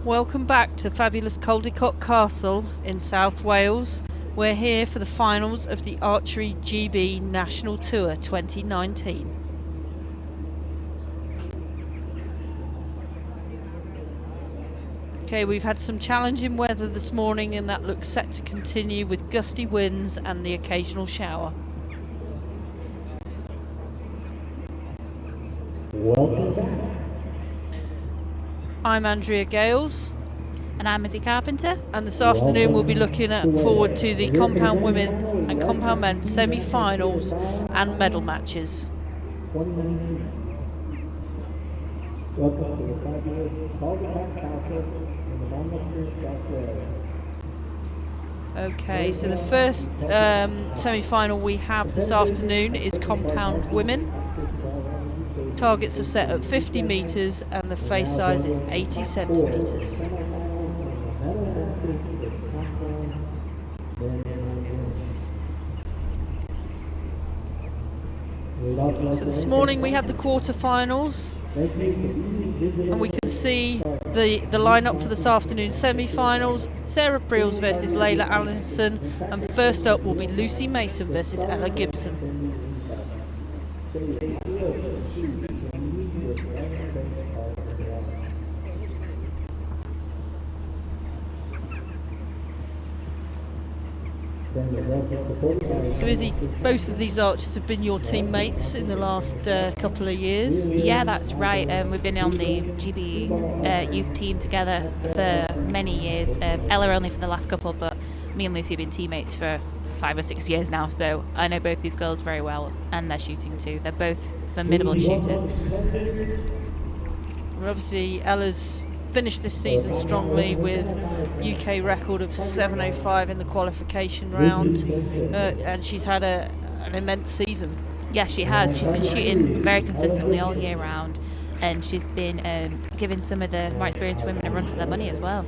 Welcome back to fabulous Caldicot Castle in South Wales. We're here for the finals of the Archery GB National Tour 2019. Okay, we've had some challenging weather this morning and that looks set to continue with gusty winds and the occasional shower. Welcome back. I'm Andrea Gales. And I'm Izzy Carpenter. And this afternoon we'll be looking forward to the compound women and compound men semi-finals and medal matches. Welcome to the fabulous Caldicot Castle in the Monmouthshire. Okay, so the first semi-final we have this afternoon is compound women. Targets are set at 50 metres and the face size is 80 centimetres. So this morning we had the quarter-finals and we can see the lineup for this afternoon's semi-finals. Sarah Briels versus Layla Allison, and first up will be Lucy Mason versus Ella Gibson. So Izzy, both of these archers have been your teammates in the last couple of years. Yeah, that's right. We've been on the GB youth team together for many years. Ella only for the last couple, but me and Lucy have been teammates for 5 or 6 years now, so I know both these girls very well, and they're shooting too. They're both formidable shooters. Well, obviously Ella's finished this season strongly with UK record of 7:05 in the qualification round, and she's had an immense season. Yeah, she has. She's been shooting very consistently all year round, and she's been giving some of the more experienced women a run for their money as well.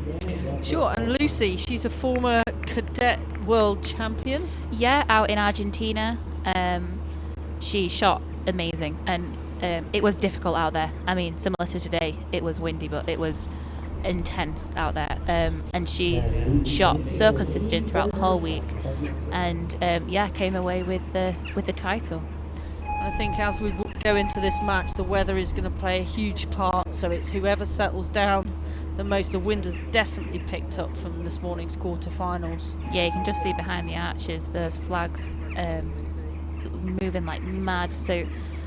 Sure, and Lucy, she's a former cadet world champion. Yeah, out in Argentina. She shot amazing, and it was difficult out there. I mean, similar to today, it was windy, but it was intense out there. And she shot so consistent throughout the whole week, and came away with the title. And I think as we go into this match, the weather is going to play a huge part. So it's whoever settles down the most. The wind has definitely picked up from this morning's quarterfinals. Yeah, you can just see behind the arches those flags moving like mad. So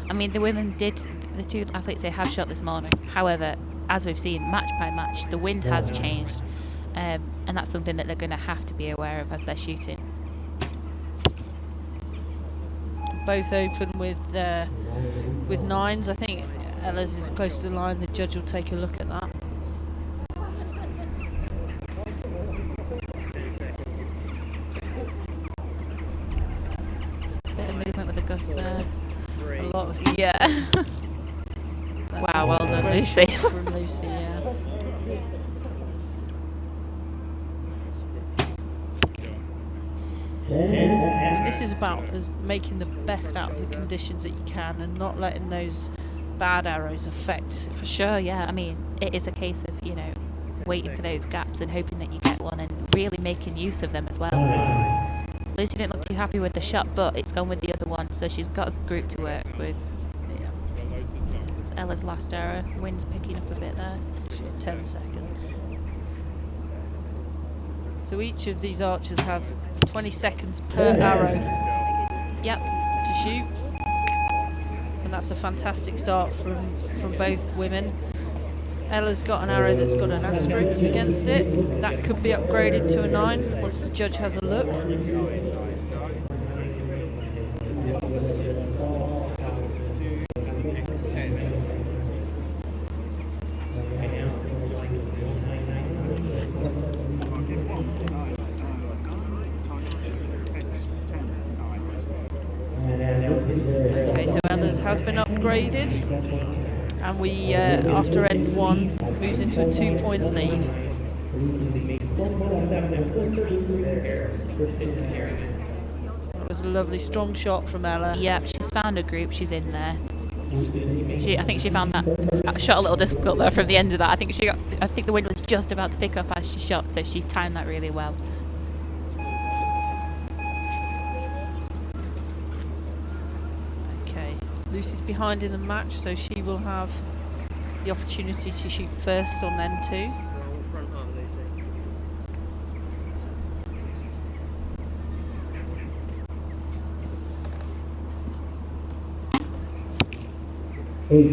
I mean, the two athletes they have shot this morning. However, as we've seen match by match, the wind has changed, and that's something that they're going to have to be aware of as they're shooting. Both open with nines. I think Ella's is close to the line. The judge will take a look at that. Bit of movement with the gust there. A lot of Wow, well done, Lucy. From Lucy, yeah. This is about making the best out of the conditions that you can and not letting those bad arrows affect. For sure, yeah. I mean, it is a case of, waiting for those gaps and hoping that you get one and really making use of them as well. Lucy didn't look too happy with the shot, but it's gone with the other one, so she's got a group to work with. It's Ella's last error. Wind's picking up a bit there. 10 seconds. So each of these archers have 20 seconds per arrow. Yep. To shoot. And that's a fantastic start from both women. Ella's got an arrow that's got an asterisk against it. That could be upgraded to a 9 once the judge has a look. Okay, so Ella's has been upgraded, and we, after end 1, moves into a 2-point lead. That was a lovely strong shot from Ella. Yep, she's found a group, she's in there. I think she found that shot a little difficult there from the end of that. I think the wind was just about to pick up as she shot, so she timed that really well. Okay, Lucy's behind in the match, so she will have the opportunity to shoot first on N2. Front arm, Lucy. 8.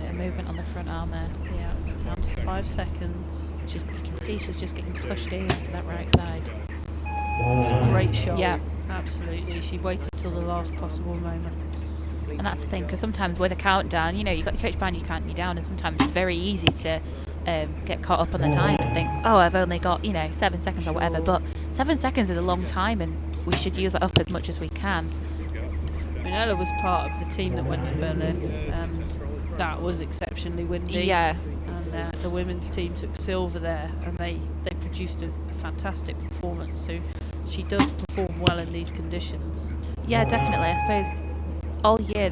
Bit of movement on the front arm there. Yeah, down to 5 seconds. You can see she's just getting pushed over to that right side. It's a great shot. Yeah. Absolutely. She waited till the last possible moment. And that's the thing, because sometimes with a countdown, you know, you've got your coach behind you, counting you down, and sometimes it's very easy to get caught up on the time and think, oh, I've only got, 7 seconds or whatever. But 7 seconds is a long time, and we should use that up as much as we can. I mean, Ella was part of the team that went to Berlin, and that was exceptionally windy. Yeah. And the women's team took silver there, and they produced a fantastic performance. So she does perform well in these conditions. Yeah, definitely. I suppose all year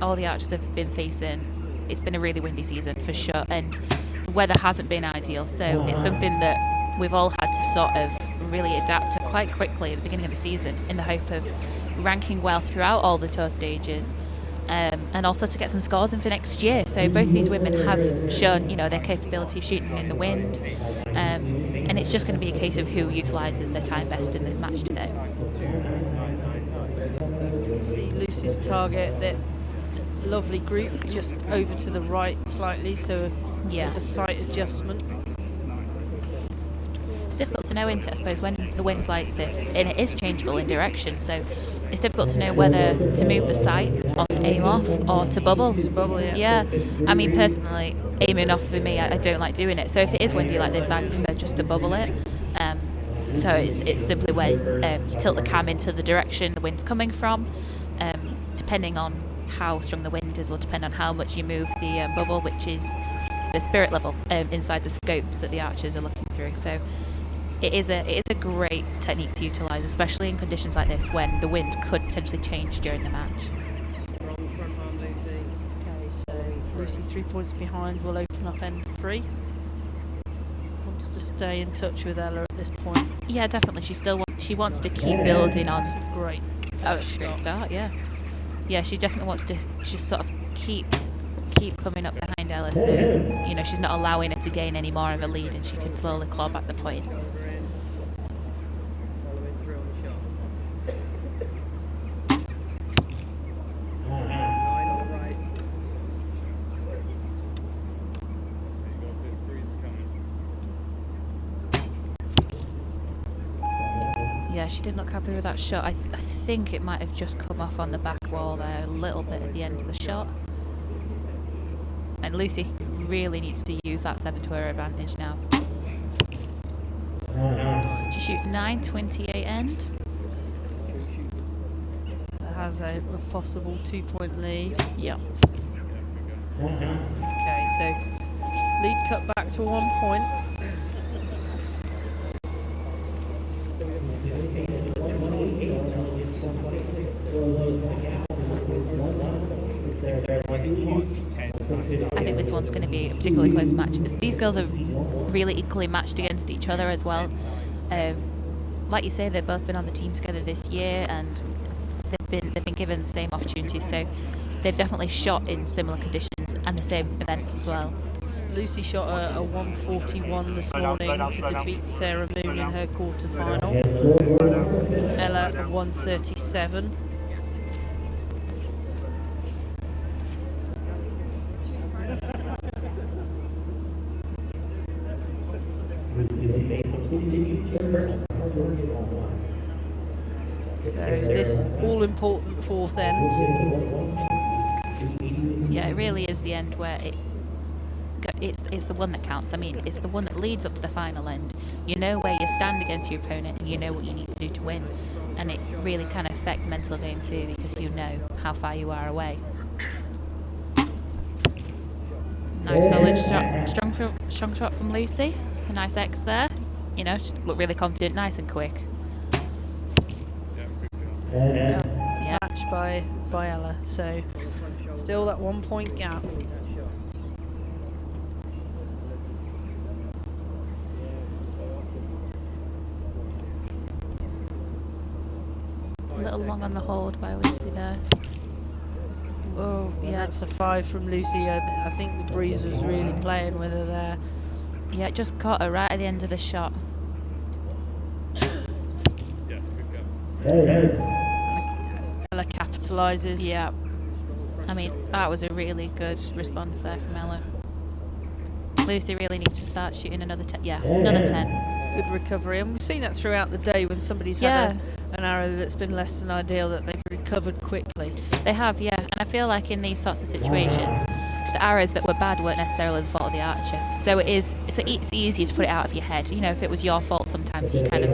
all the archers have been facing, it's been a really windy season for sure, and the weather hasn't been ideal. So it's something that we've all had to sort of really adapt to quite quickly at the beginning of the season, in the hope of ranking well throughout all the tour stages. And also to get some scores in for next year. So both these women have shown, their capability of shooting in the wind, and it's just going to be a case of who utilises their time best in this match today. See Lucy's target, that lovely group just over to the right slightly, so a sight adjustment. It's difficult to know, I suppose, when the wind's like this, and it is changeable in direction, so it's difficult to know whether to move the sight or to aim off or to bubble. Yeah. I mean, personally, aiming off for me, I don't like doing it. So if it is windy like this, I prefer just to bubble it. So it's simply where you tilt the cam into the direction the wind's coming from. Depending on how strong the wind is will depend on how much you move the bubble, which is the spirit level inside the scopes that the archers are looking through. So it is a great technique to utilise, especially in conditions like this when the wind could potentially change during the match. Okay, so Lucy 3 points behind, will open up N3. Wants to stay in touch with Ella at this point. Yeah, definitely. She wants to keep building on. That's a great. That's a great start. Yeah. Yeah, she definitely wants to just sort of keep coming up behind Ella, so she's not allowing her to gain any more of a lead, and she can slowly claw back the points. Yeah, she didn't look happy with that shot. I think it might have just come off on the back wall there a little bit at the end of the shot. And Lucy really needs to use that 7 to her advantage now. She shoots 9.28 end. That has a possible 2-point lead. Yeah. Okay, so lead cut back to 1 point. I think this one's going to be a particularly close match. These girls are really equally matched against each other as well. Like you say, they've both been on the team together this year, and they've been given the same opportunities. So they've definitely shot in similar conditions and the same events as well. Lucy shot a 141 this morning to defeat Sarah Moon in her quarter-final. Ella a 137. So this all-important fourth end. Yeah, it really is the end where it's the one that counts. I mean, it's the one that leads up to the final end. You know where you stand against your opponent, and you know what you need to do to win. And it really can affect the mental game too, because you know how far you are away. Nice solid shot, strong shot from Lucy. A nice X there. You know, she looked really confident, nice and quick. Yeah. Match by Ella. So still that 1 point gap. A little long on the hold by Lucy there. Oh, yeah, it's a 5 from Lucy. I think the breeze was really playing with her there. Yeah, it just caught her right at the end of the shot. Ella capitalises. Yeah. I mean, that was a really good response there from Ella. Lucy really needs to start shooting another 10. Yeah, another 10. Good recovery, and we've seen that throughout the day when somebody's had an arrow that's been less than ideal, that they've recovered quickly. They have, yeah. And I feel like in these sorts of situations, the arrows that were bad weren't necessarily the fault of the archer. So it's easier to put it out of your head. You know, if it was your fault, sometimes you kind of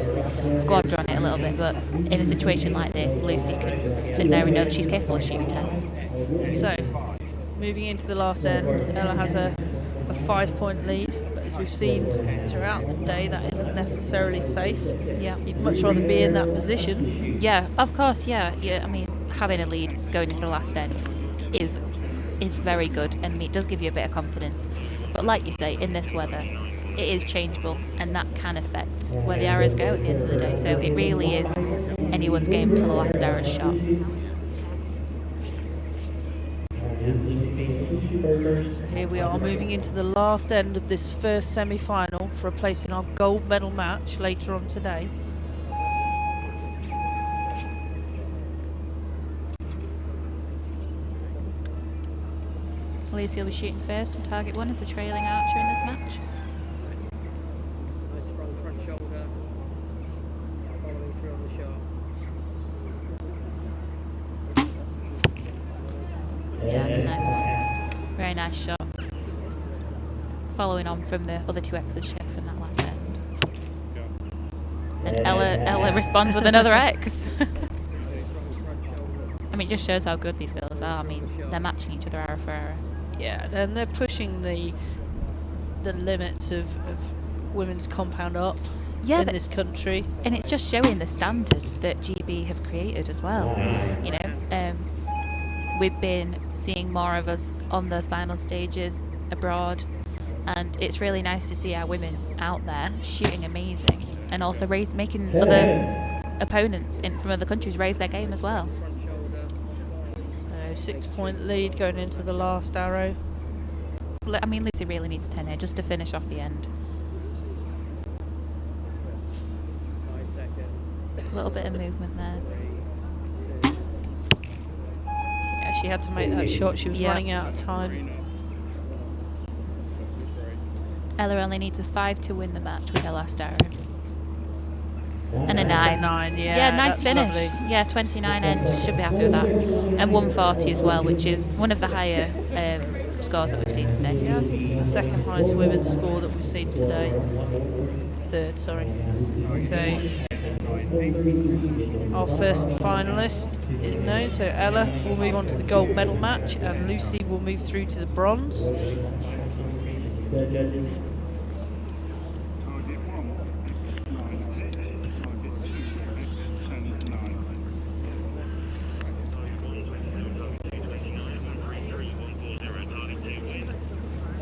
squander on it a little bit. But in a situation like this, Lucy can sit there and know that she's capable of shooting 10s. So, moving into the last end, Ella has a 5-point lead. But as we've seen throughout the day, that isn't necessarily safe. Yeah. You'd much rather be in that position. Yeah, of course, yeah. I mean, having a lead going into the last end is very good, and it does give you a bit of confidence. But like you say, in this weather, it is changeable, and that can affect where the arrows go at the end of the day. So it really is anyone's game until the last arrow is shot. So here we are moving into the last end of this first semi-final for a place in our gold medal match later on today. Lucy will be shooting first, and target 1 is the trailing archer in this match. Nice strong front shoulder, following through on the shot. Yeah, nice one. Very nice shot. Following on from the other 2 X's she had from that last end. And Ella responds with another X. I mean, it just shows how good these girls are. I mean, they're matching each other arrow for arrow. Yeah, and they're pushing the limits of women's compound up in this country. And it's just showing the standard that GB have created as well. You know, we've been seeing more of us on those final stages abroad, and it's really nice to see our women out there shooting amazing, and also making other opponents from other countries raise their game as well. 6-point lead going into the last arrow. I mean, Lucy really needs 10 here just to finish off the end. A little bit of movement there. Yeah, she had to make that shot. She was running out of time. Ella only needs a 5 to win the match with her last arrow. And a 9. 9, yeah, nice finish. Lovely. Yeah, 29 end, should be happy with that. And 140 as well, which is one of the higher scores that we've seen today. Yeah, I think it's the second highest women's score that we've seen today. Third, sorry. So, our first finalist is known. So Ella will move on to the gold medal match, and Lucy will move through to the bronze.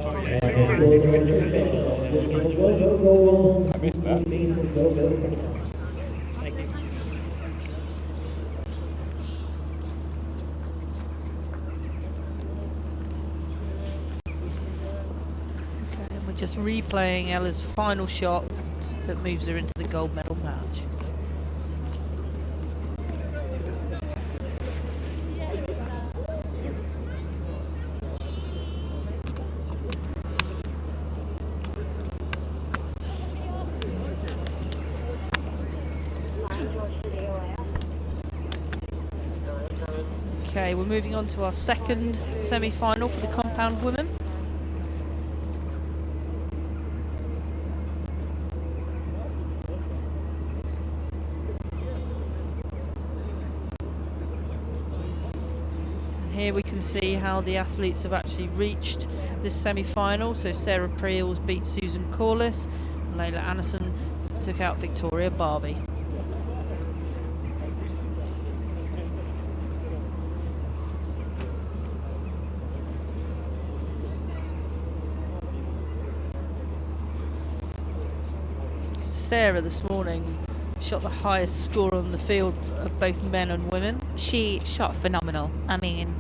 I missed that. Thank you. Okay, and we're just replaying Ella's final shot that moves her into the gold medal match. Okay, we're moving on to our second semi-final for the compound women. here we can see how the athletes have actually reached this semi-final. So Sarah Preels beat Susan Corliss, and Layla Anderson took out Victoria Barbie. Sarah this morning shot the highest score on the field of both men and women. She shot phenomenal. I mean,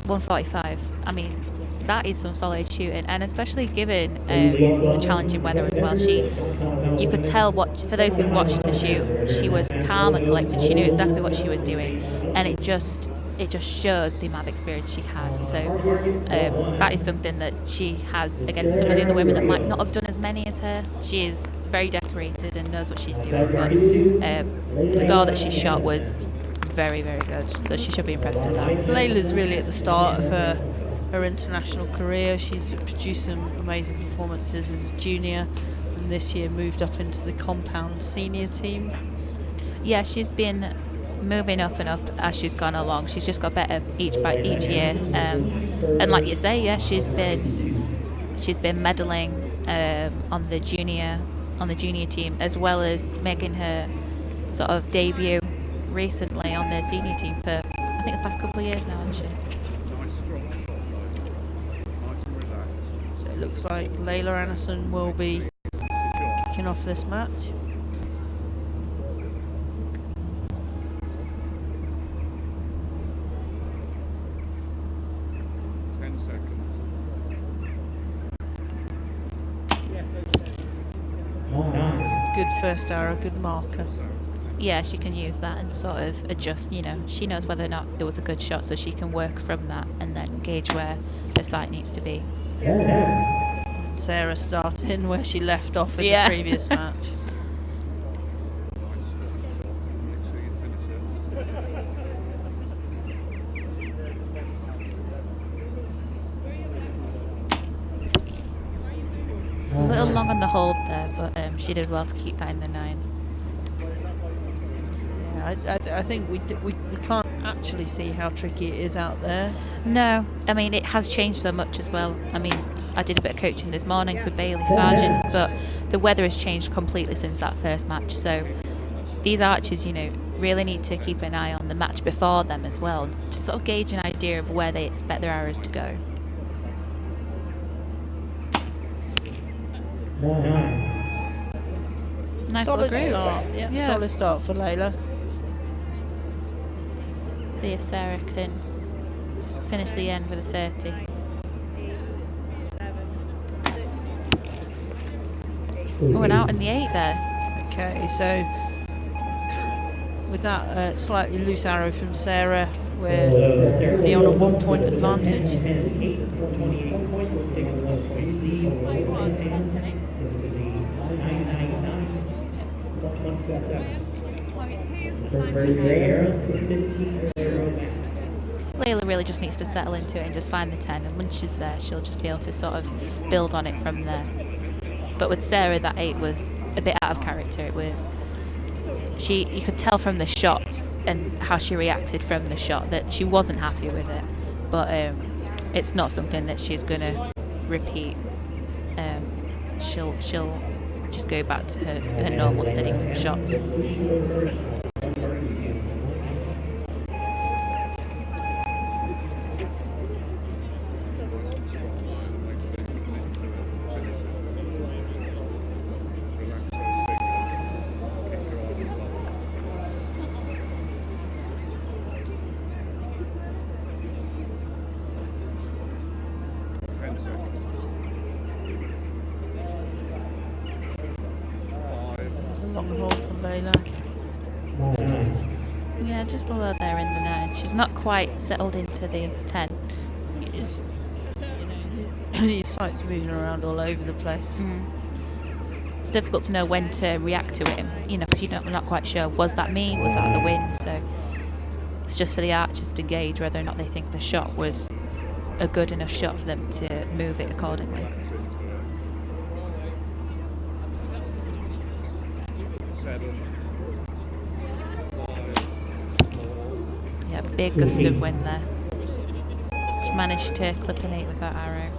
145. I mean, that is some solid shooting, and especially given the challenging weather as well. You could tell for those who watched her shoot, she was calm and collected. She knew exactly what she was doing, and it just shows the amount of experience she has. So that is something that she has against some of the other women that might not have done as many as her. She is very decorated and knows what she's doing, but the score that she shot was very, very good, so she should be impressed with that. Layla's really at the start of her international career. She's produced some amazing performances as a junior, and this year moved up into the compound senior team. Yeah, she's been moving up and up as she's gone along. She's just got better each year, and like you say, yeah, she's been medaling on the junior team, as well as making her sort of debut recently on the senior team for I think the past couple of years now, hasn't she? So it looks like Layla Anderson will be kicking off this match. Good first arrow, good marker. Yeah, she can use that and sort of adjust, you know. She knows whether or not it was a good shot, so she can work from that and then gauge where her sight needs to be. Sarah starting where she left off in Yeah. the previous match. A little long on the hold there, but she did well to keep that in the 9. Yeah, I think we can't actually see how tricky it is out there. No, I mean, it has changed so much as well. I mean, I did a bit of coaching this morning for Bailey Sargent, but the weather has changed completely since that first match. So these archers, you know, really need to keep an eye on the match before them as well, and just sort of gauge an idea of where they expect their arrows to go. Nice Solid little group. start. Yeah, solid start for Layla. See if Sarah can finish the end with a 30. Oh, and out in the 8 there. Okay, so with that slightly loose arrow from Sarah, we're only on a 1-point advantage. Layla really just needs to settle into it and just find the 10, and once she's there, she'll just be able to sort of build on it from there. But with Sarah, that 8 was a bit out of character. You could tell from the shot and how she reacted from the shot that she wasn't happy with it. But it's not something that she's gonna repeat. She'll just go back to her normal steady shots. Long hold from Layla. Yeah, just a little there in the 9. She's not quite settled into the 10. Your sight's moving around all over the place. It's difficult to know when to react to it, you know, because you're not quite sure, was that me, was that the wind? So it's just for the archers to gauge whether or not they think the shot was a good enough shot for them to move it accordingly. Yeah, big gust of wind there. She managed to clip an 8 with that arrow.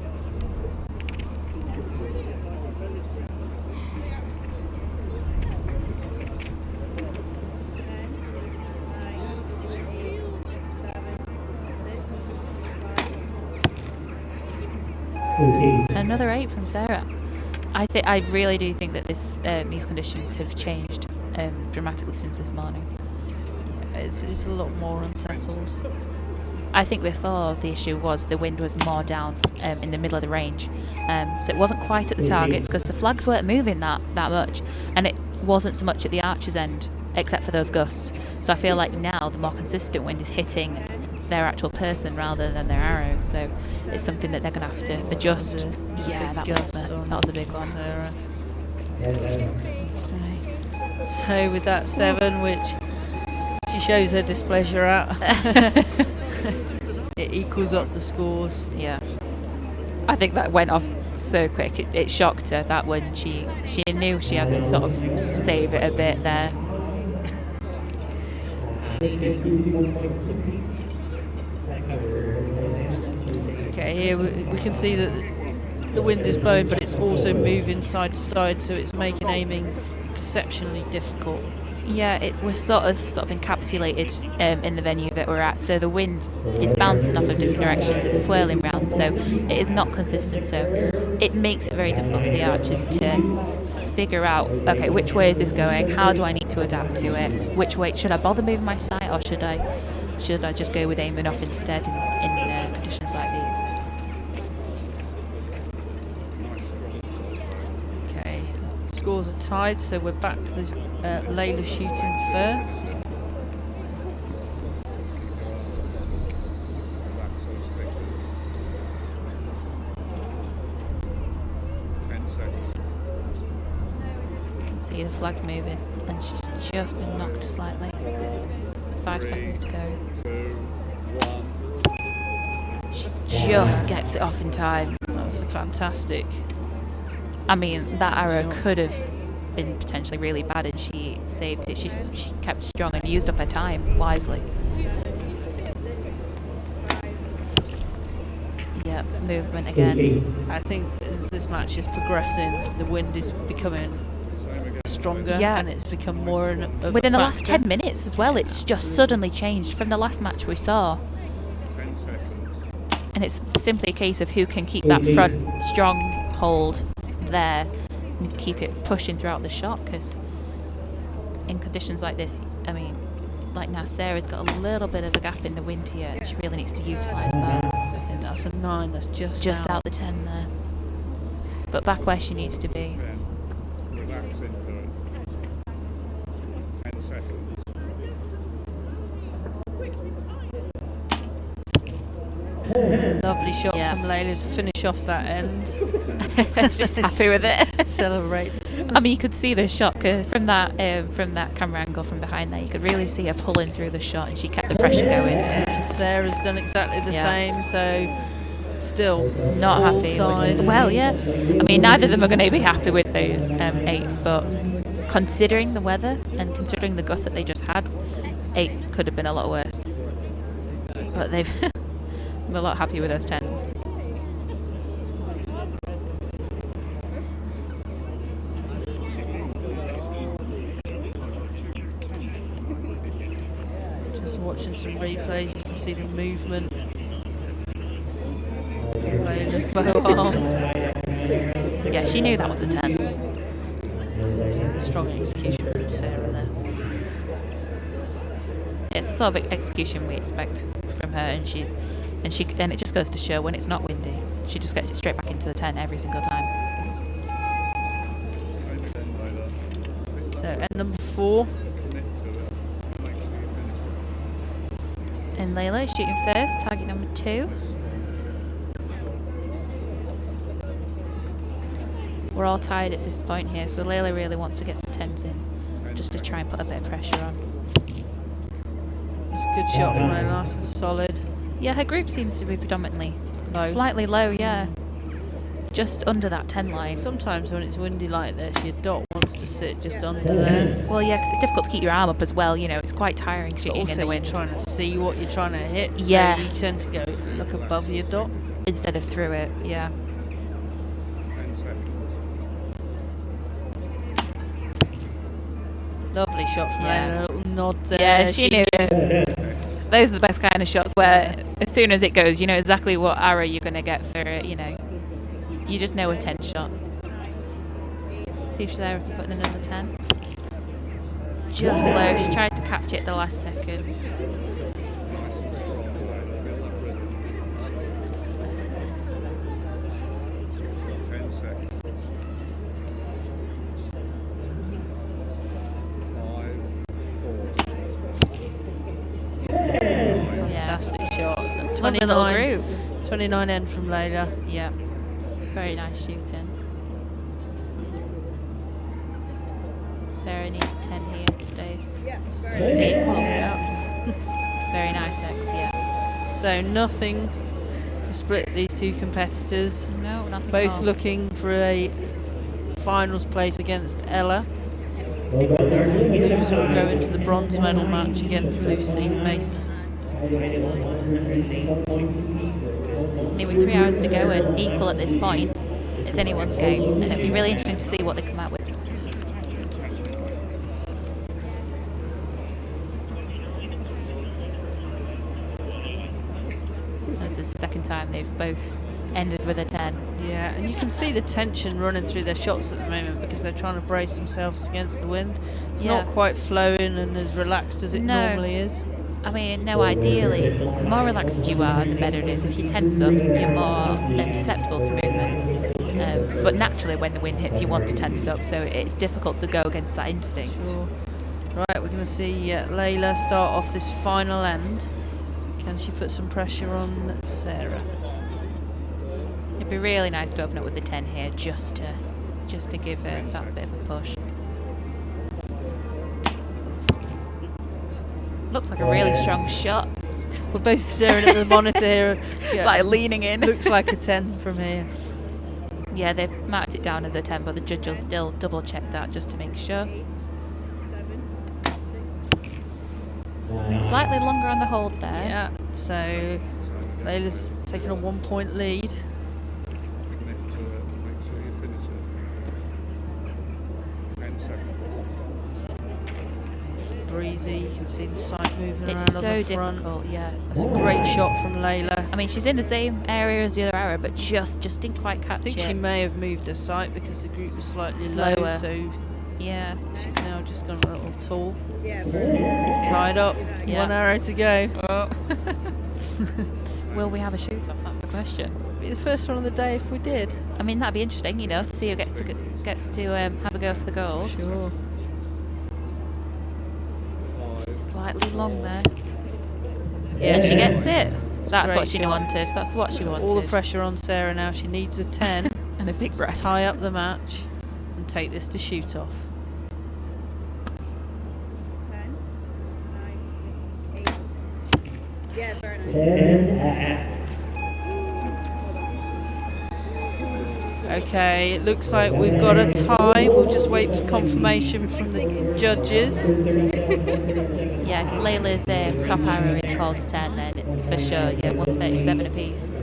Another 8 from Sarah. I really do think that these conditions have changed dramatically since this morning. It's a lot more unsettled. I think before the issue was the wind was more down in the middle of the range, so it wasn't quite at the targets because the flags weren't moving that much, and it wasn't so much at the archer's end except for those gusts. So I feel like now the more consistent wind is hitting their actual person rather than their arrows, so it's something that they're going to have to adjust. Yeah, that was a big one. Sarah. So with that 7, which she shows her displeasure at, it equals up the scores. Yeah, I think that went off so quick. It shocked her that when she knew she had to sort of save it a bit there. Okay, here we can see that the wind is blowing, but it's also moving side to side, so it's making aiming exceptionally difficult. Yeah, it was sort of encapsulated in the venue that we're at, so the wind is bouncing off of different directions, it's swirling round, so it is not consistent, so it makes it very difficult for the archers to figure out, okay, which way is this going, how do I need to adapt to it, which way, should I bother moving my sight, or should I just go with aiming off instead in conditions like these? Okay, scores are tied, so we're back to this Layla shooting first. You can see the flag's moving, and she's just been knocked slightly. 5 seconds to go. She just gets it off in time. That's fantastic. I mean, that arrow could have been potentially really bad, and she saved it. She kept strong and used up her time wisely. Yep, movement again. I think as this match is progressing, the wind is becoming stronger, Yeah. and it's become more of a Within the last factor. 10 minutes as well, it's just suddenly changed from the last match we saw. And it's simply a case of who can keep that front strong hold there and keep it pushing throughout the shot, because in conditions like this, I mean, like now Sarah's got a little bit of a gap in the wind here, and she really needs to utilise that. I think that's a 9, that's just Out the 10 there. But back where she needs to be. Relax into it. 10 seconds. Lovely shot Yeah. from Layla to finish off that end. Just happy with it. Celebrate. I mean, you could see the shot from that camera angle from behind there. You could really see her pulling through the shot, and she kept the pressure going. And Sarah's done exactly the Yeah. same, so still Not all happy. tied. Well, yeah. I mean, neither of them are going to be happy with those 8s, but considering the weather and considering the gust that they just had, 8s could have been a lot worse. But they've been a lot happy with those 10s. Just watching some replays, you can see the movement. Layla's bow arm. Yeah, she knew that was a 10. Strong execution from Sarah there. It's the sort of execution we expect from her, and it just goes to show when it's not windy, she just gets it straight back into the 10 every single time. So at number 4. And Layla is shooting first, target number 2. We're all tied at this point here, so Layla really wants to get some 10s in, just to try and put a bit of pressure on. It's a good shot from Layla, nice and solid. Yeah, her group seems to be predominantly Low. slightly low, yeah. Just under that 10 line. Sometimes when it's windy like this, your dot wants wants to sit just under there. Well, yeah, because it's difficult to keep your arm up as well. You know, it's quite tiring But shooting in also the you're wind trying to see what you're trying to hit. Yeah. So you tend to go look above your dot. instead of through it. Yeah. 10 seconds. Lovely shot from Yeah. Layla. A little nod there. Yeah, she knew it. Those are the best kind of shots where as soon as it goes, you know exactly what arrow you're going to get for it, you know. You just know a 10 shot. See if Sarah can put in another 10. Just low. She tried to catch it at the last second. Fantastic shot. Lovely little group. 29 end from Layla. Yeah. Very nice shooting. Sarah needs 10 here to stay equal. Very nice X, yeah. So nothing to split these two competitors. No, nothing. Both wrong. looking for a finals place against Ella. Loser will go into the bronze medal match against Lucy Mason. Nearly 3 hours to go and equal at this point. It's anyone's game, and it'll be really interesting to see what they come out with. And this is the second time they've both ended with a 10. Yeah, and you can see the tension running through their shots at the moment because they're trying to brace themselves against the wind. It's Yeah. not quite flowing and as relaxed as it No. normally is. I mean, no, ideally, the more relaxed you are, the better it is. If you tense up, you're more susceptible to movement. But naturally, when the wind hits, you want to tense up, so it's difficult to go against that instinct. Sure. Right, we're going to see Layla start off this final end. Can she put some pressure on Sarah? It'd be really nice to open up with the 10 here, just to give her that bit of a push. Looks like a really strong shot. We're both staring at the monitor here. It's like leaning in. Looks like a 10 from here. Yeah, they've marked it down as a 10, but the judge will still double check that just to make sure. Slightly longer on the hold there. Yeah, so Layla's taking a 1 point lead. Make sure you finish it. 10 seconds. It's breezy, you can see the side moving It's around so on the front. difficult, yeah. That's a great shot from Layla. I mean, she's in the same area as the other arrow, but just didn't quite catch I think it. she may have moved her sight because the group was slightly Slower. low, so Yeah. she's now just gone a little tall. Tied up, Yeah. 1 arrow to go. Oh. Will we have a shoot-off? That's the question. Be the first one of the day if we did. I mean, that'd be interesting, you know, to see who gets to have a go for the gold. Sure. Slightly long there. Yeah, and she gets it. That's great what she shot. wanted. That's what she wanted. All the pressure on Sarah now. She needs a 10 and a big to breath. tie up the match and take this to shoot off. 10, 9, 8. Yeah, very nice. Okay, it looks like we've got a tie. We'll just wait for confirmation from the judges. Yeah, if Layla's top arrow is called a 10, then for sure, yeah, 137 apiece.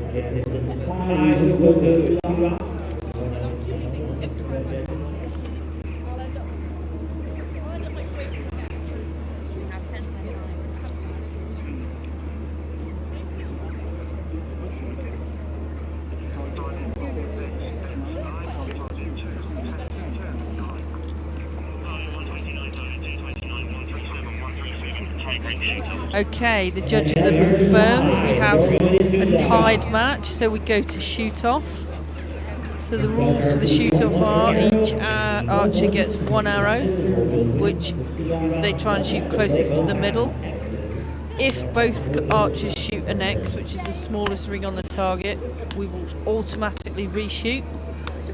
Okay, the judges have confirmed we have a tied match, so we go to shoot off. So the rules for the shoot off are each archer gets 1 arrow, which they try and shoot closest to the middle. If both archers shoot an X, which is the smallest ring on the target, we will automatically reshoot,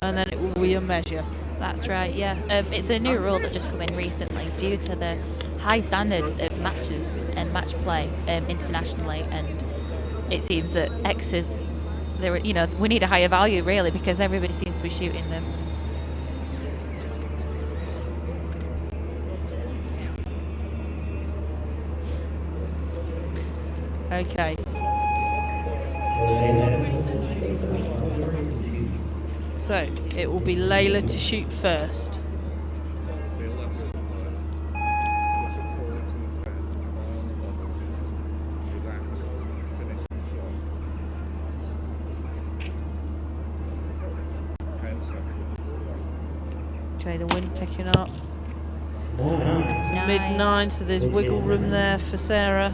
and then it will be a measure. That's right, yeah. It's a new rule that's just come in recently due to the high standards of matches and match play internationally, and it seems that X's, you know, we need a higher value really because everybody seems to be shooting them. Okay. So it will be Layla to shoot first. The 11. Puts it forward to the 10. On the bubble. Relax. Finishing shot. 10 seconds. Okay, the wind picking up. It's a mid 9, so there's wiggle room there for Sarah.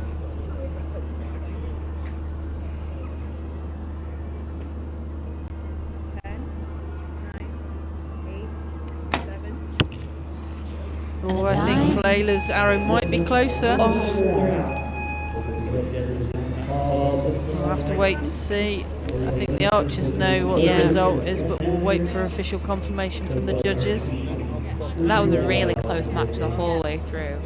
10, 9, 8, 7. Oh, I think Layla's arrow might be closer. We'll have to wait to see. I think the archers know what the result is, but we'll wait for official confirmation from the judges. That was a really close match the whole way through.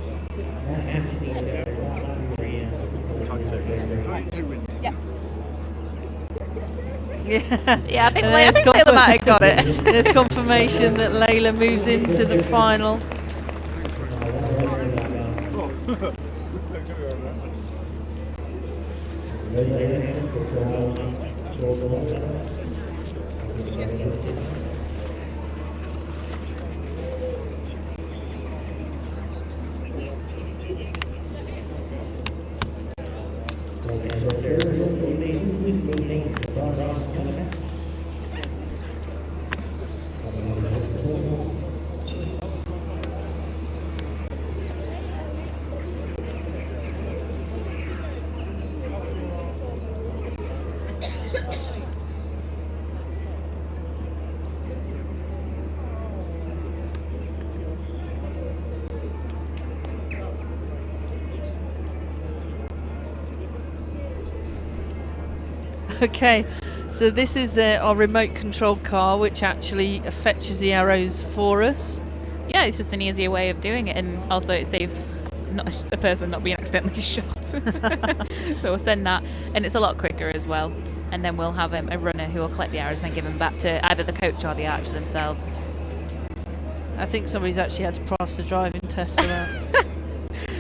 Yeah, I think Layla might have got it. There's confirmation that Layla moves into the final. Okay, so this is our remote control car, which actually fetches the arrows for us. Yeah, it's just an easier way of doing it, and also it saves a person not being accidentally shot. So we'll send that, and it's a lot quicker as well. And then we'll have a runner who will collect the arrows and then give them back to either the coach or the archer themselves. I think somebody's actually had to pass the driving test for that.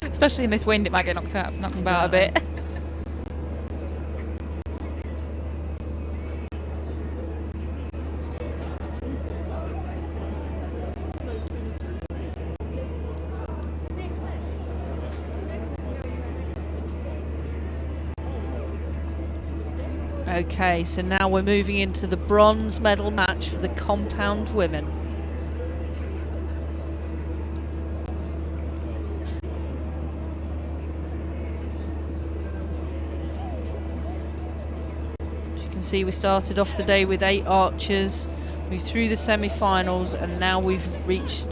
Especially in this wind, it might get knocked about a bit. Okay, so now we're moving into the bronze medal match for the compound women. As you can see, we started off the day with 8 archers, moved through the semi-finals, and now we've reached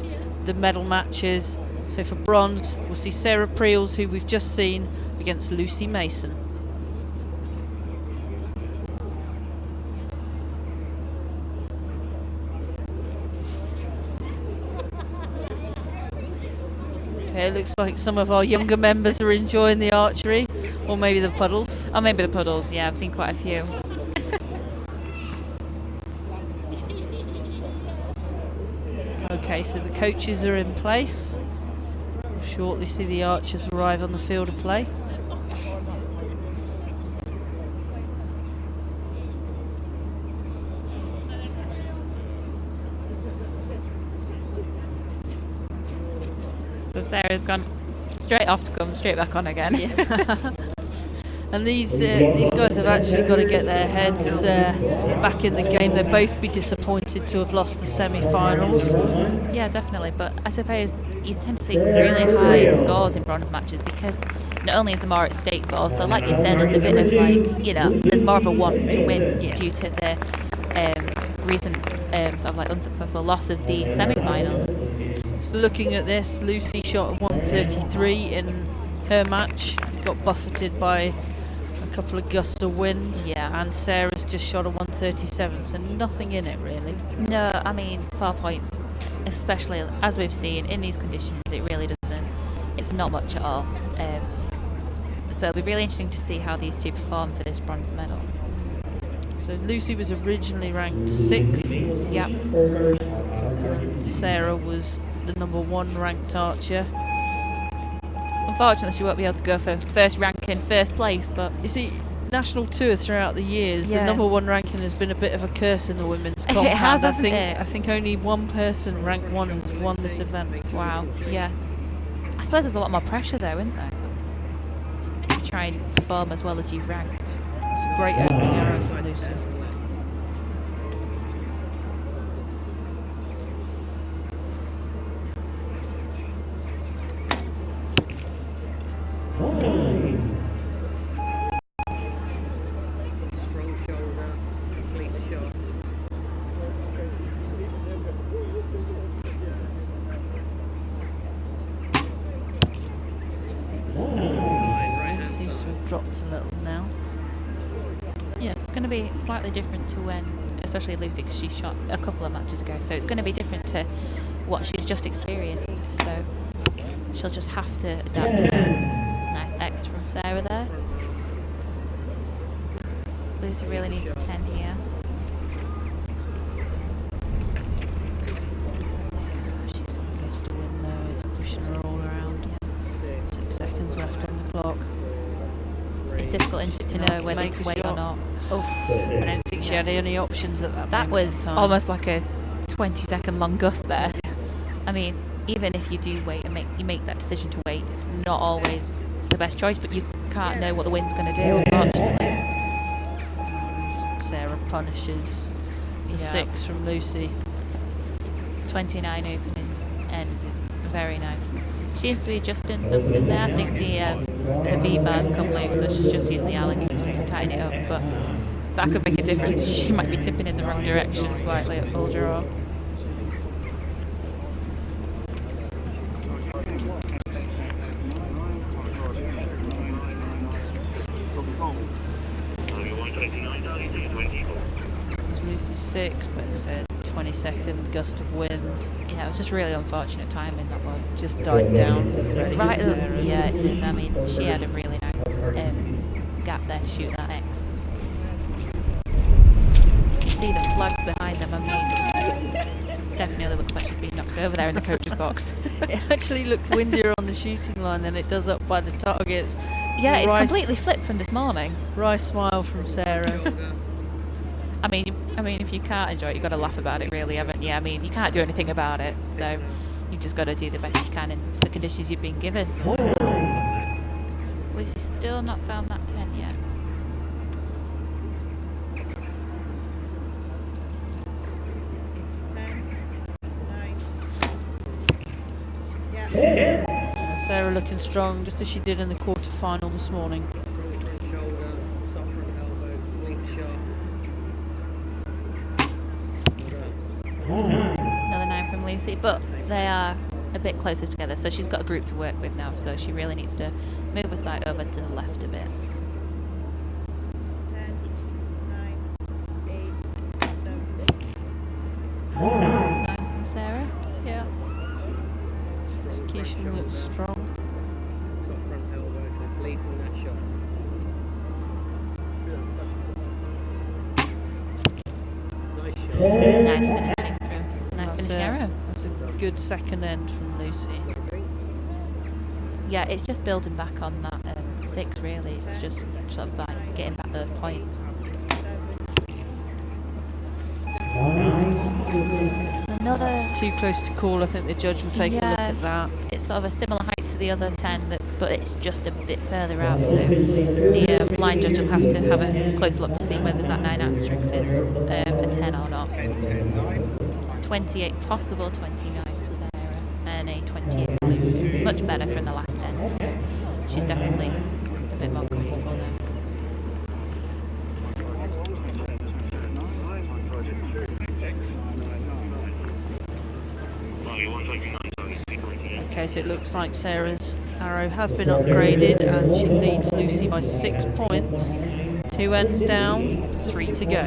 the medal matches. So for bronze, we'll see Sarah Preels, who we've just seen, against Lucy Mason. Okay, it looks like some of our younger members are enjoying the archery, or maybe the puddles. Or maybe the puddles, yeah, I've seen quite a few. Okay, so the coaches are in place. We'll shortly see the archers arrive on the field of play. So Sarah's gone straight off to come straight back on again. Yeah. And these guys have actually got to get their heads back in the game. They'd both be disappointed to have lost the semi-finals. Yeah, definitely. But I suppose you tend to see really high scores in bronze matches because not only is there more at stake, but also, like you said, there's a bit of like, you know, there's more of a want to win due to the recent sort of like unsuccessful loss of the semi-finals. So looking at this, Lucy shot a 133 in her match. Got buffeted by a couple of gusts of wind. Yeah. And Sarah's just shot a 137, so nothing in it really. No, I mean 4 points, especially as we've seen in these conditions, it really doesn't. It's not much at all. So it'll be really interesting to see how these two perform for this bronze medal. So Lucy was originally ranked 6th. Yeah. Sarah was the #1 ranked archer. Unfortunately, she won't be able to go for first ranking, first place, but You see, national tour throughout the years, Yeah. the number one ranking has been a bit of a curse in the women's compound. It has, hasn't I think, it? I think only one person ranked one has won this event. wow, yeah. I suppose there's a lot more pressure though, isn't there? To try and perform as well as you've ranked. It's a great opening arrow from Lucy. Strong shoulder, complete the shot. Right hand Seems to side. have dropped a little now. Yeah, so it's going to be slightly different to when, especially Lucy, because she shot a couple of matches ago, so it's going to be different to what she's just experienced. So she'll just have to adapt to that. Nice X from Sarah there. Lucy really needs a 10 here. She's got a gust of wind though, it's pushing her all around. 6 seconds left on the clock. It's difficult isn't it, to know whether Make to a wait or shot. not. Oof. I don't think she had any options at that That moment was in time. almost like a 20-second long gust there. I mean, even if you do wait and you make that decision to wait, it's not always the best choice, but you can't know what the wind's going to do, unfortunately. Sarah punishes the Yeah. 6 from Lucy. 29 opening end is very nice. She seems to be adjusting something there. I think her V-bar's come loose, so she's just using the Allen key just to tighten it up, but that could make a difference. She might be tipping in the wrong direction slightly at full draw. It was Lucy's 6, but it's a 20-second gust of wind. Yeah, it was just really unfortunate timing, that was. Just died down. Ready Right, for Sarah. yeah, it did. I mean, she had a really nice gap there to shoot that X. You can see the flags behind them. I mean, Steph nearly looks like she's been knocked over there in the coach's box. It actually looks windier on the shooting line than it does up by the targets. Yeah, it's Right- completely flipped from this morning. Right smile from Sarah. I mean, if you can't enjoy it, you've got to laugh about it, really, haven't you? I mean, you can't do anything about it, so you've just got to do the best you can in the conditions you've been given. Lucy's still not found that 10 yet. Sarah looking strong, just as she did in the quarter-final this morning. Strong front shoulder, soft front elbow, complete the shot. Another 9 from Lucy, but they are a bit closer together, so she's got a group to work with now, so she really needs to move her side over to the left a bit. 10, 9, 8, 7. 9 from Sarah. Yeah. Execution looks strong. Soft front elbow, completing that shot. Nice shot. Nice finishing through. Nice That's finishing it. arrow. That's a good second end from Lucy. Yeah, it's just building back on that 6 really. It's just sort of like getting back those points. It's another. It's too close to call. I think the judge will take a look Yeah. at that. It's sort of a similar height to the other 10, but it's just a bit further out. So the blind judge will have to have a close look to see whether that 9 asterisks is a 10 or not. 28 possible, 29 for Sarah, and a 28 for Lucy. Much better from the last end. So she's definitely a bit more comfortable now. Okay, so it looks like Sarah's arrow has been upgraded and she leads Lucy by 6 points. 2 ends down, 3 to go.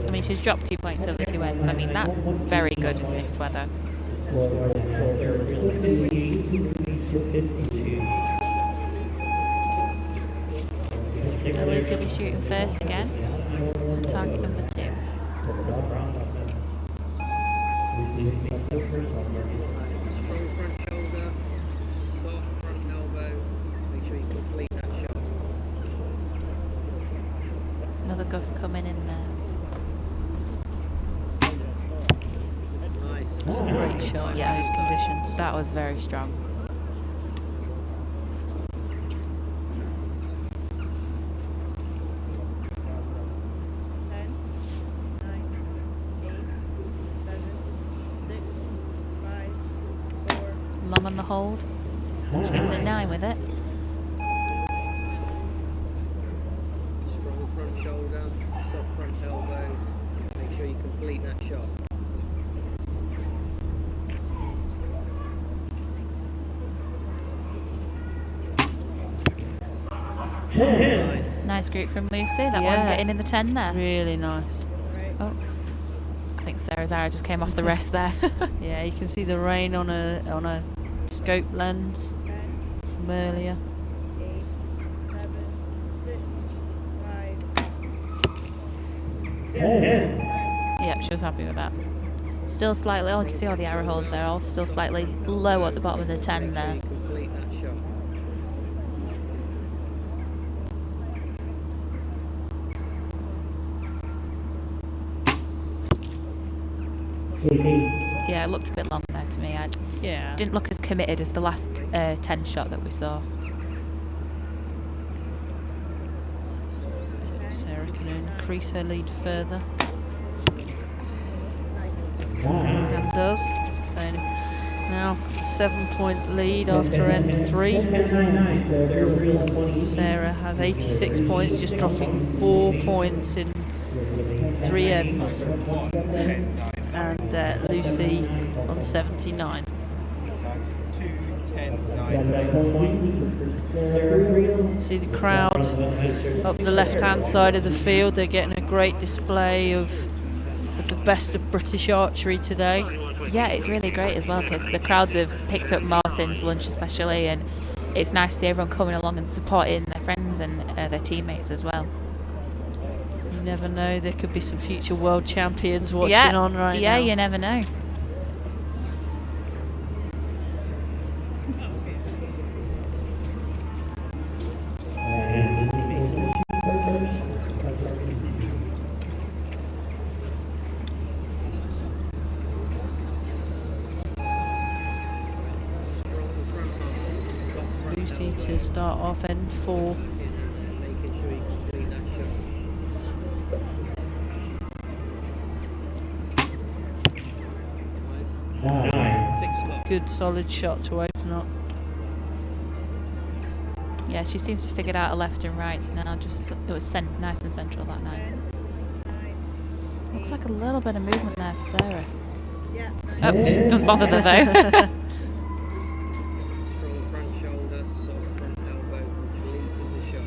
I mean, she's dropped 2 points over 2 ends. I mean, that's very good in this weather. So Lucy will be shooting first again. Target number 2. Strong front shoulder, Another gust coming in there. Nice. It's a great shot in Yeah. those conditions. That was very strong. 10, 9, 8, 7, 6, 5, 4, Long on the hold. She gets a 9 with it. Strong front shoulder, soft front elbow. Make sure you complete that shot. Nice. Nice group from Lucy. That Yeah. one getting in the 10 there. Really nice. right, Oh, I think Sarah's arrow just came off the rest there. Yeah, you can see the rain on a scope lens 10, from earlier. 8, 7, 6, 5, Yep, she was happy with that. Still slightly, oh, you can see all the arrow holes there, all still slightly low at the bottom of the 10 Make sure there. you complete that shot. Yeah, it looked a bit long there to me. I Yeah. didn't look as committed as the last 10 shot that we saw. Sarah can increase her lead further. And does. So now 7-point lead after end 3. Sarah has 86 points, just dropping 4 points in 3 ends. And Lucy on 79. See the crowd up the left-hand side of the field. They're getting a great display of the best of British archery today. Yeah, it's really great as well because the crowds have picked up more since lunch especially, and it's nice to see everyone coming along and supporting their friends and their teammates as well. You never know, there could be some future world champions watching on right now. Yeah, you never know. Strong front arm, soft front Lucy elbow. to start off end 4. Making sure you complete that shot. Nice. 6 o'clock. Good solid shot to open up. Yeah, she seems to have figured out her left and rights now. Just it was nice and central that night. 9, Looks like a little bit of movement there for Sarah. yeah, Oh, doesn't bother her though. Strong front shoulder, soft front elbow, completing the shot.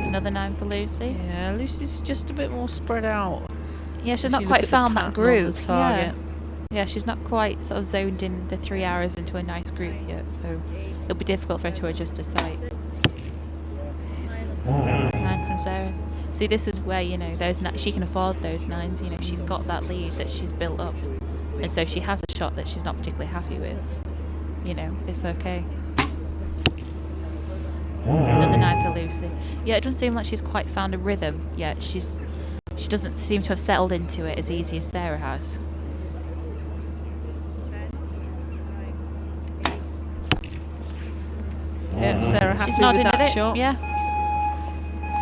Another 9 for Lucy. Yeah, Lucy's just a bit more spread out. Yeah, she's If not you quite look at the found pattern that on the groove. target. Yeah, she's not quite sort of zoned in the 3 hours into a nice group yet, so it'll be difficult for her to adjust her sight. 9 from Sarah. See, this is where, you know, she can afford those 9s. You know, she's got that lead that she's built up, and so she has a shot that she's not particularly happy with. You know, it's okay. Another 9 for Lucy. Yeah, it doesn't seem like she's quite found a rhythm yet. She doesn't seem to have settled into it as easy as Sarah has. 10, 9, 8, Yeah, Sarah happy She's with nodding that at it. shot. Yeah.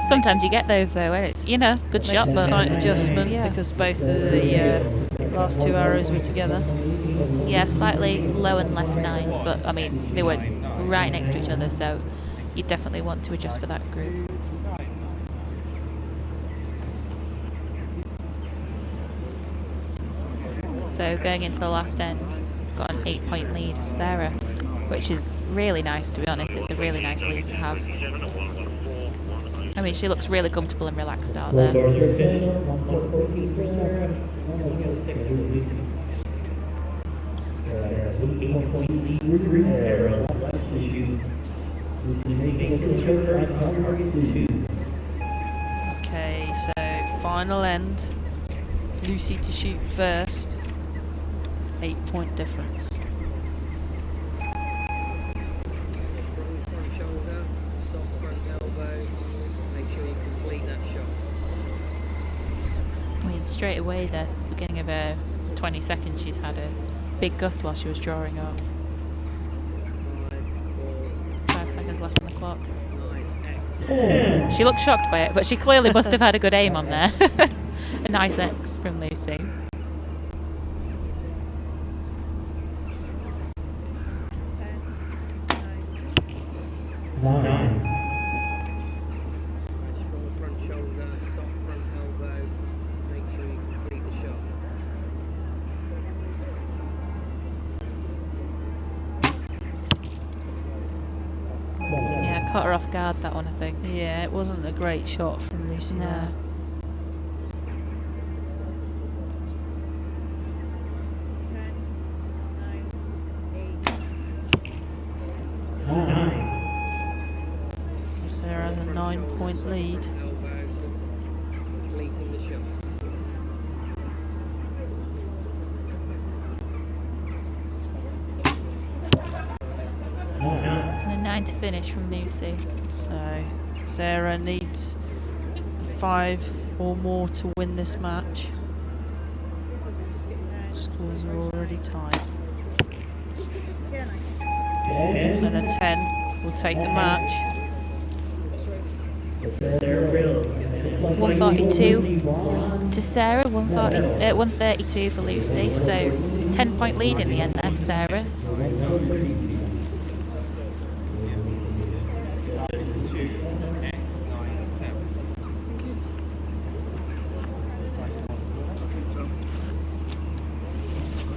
Sometimes you get those though, where it's, you know, good Makes shot, a but slight adjustment yeah. because both of the last 2 arrows were together. Yeah, slightly low and left 9s, but I mean they were right next to each other, so you definitely want to adjust for that group. So going into the last end, got an 8-point lead for Sarah, which is really nice to be honest. It's a really nice lead to have. I mean, she looks really comfortable and relaxed out there. Okay, so final end. Lucy to shoot first. 8-point difference. straight away, the beginning of her 20 seconds, she's had a big gust while she was drawing up. 5 seconds left on the clock. She looked shocked by it, but she clearly must have had a good aim on there. A nice X from Lucy. 9. Strong front shoulder, soft front elbow. Make sure you complete the shot. Yeah, caught her off guard, that one, I think. Yeah, it wasn't a great shot from Lucy. No. there. 9. Sarah has a 9-point lead. Elbow, completing the shot. And a 9 to finish from Lucy. So Sarah needs 5 or more to win this match. Scores are already tied. And a 10 will take the match. 142 to Sarah, 132 for Lucy. So 10-point lead in the end there for Sarah.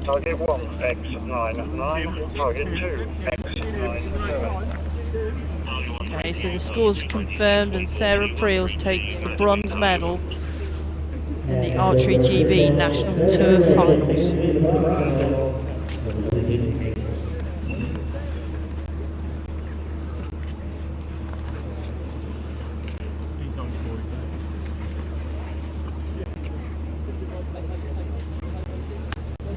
Target 1, X99, target 2, X97. Okay, so the scores are confirmed and Sarah Preels takes the bronze medal in the Archery GB National Tour Finals.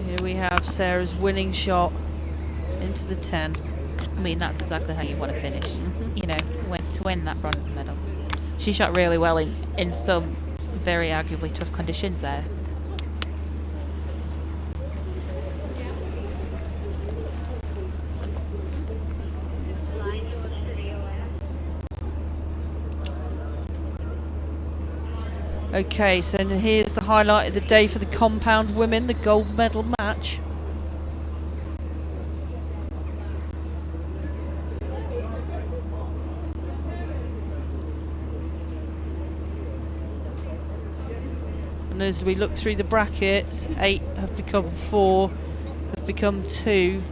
Here we have Sarah's winning shot into the 10. I mean, that's exactly how you want to finish. You know, to win that bronze medal. She shot really well in some very arguably tough conditions there. Okay, so here's the highlight of the day for the compound women, the gold medal match. And as we look through the brackets, 8 have become 4, have become 2,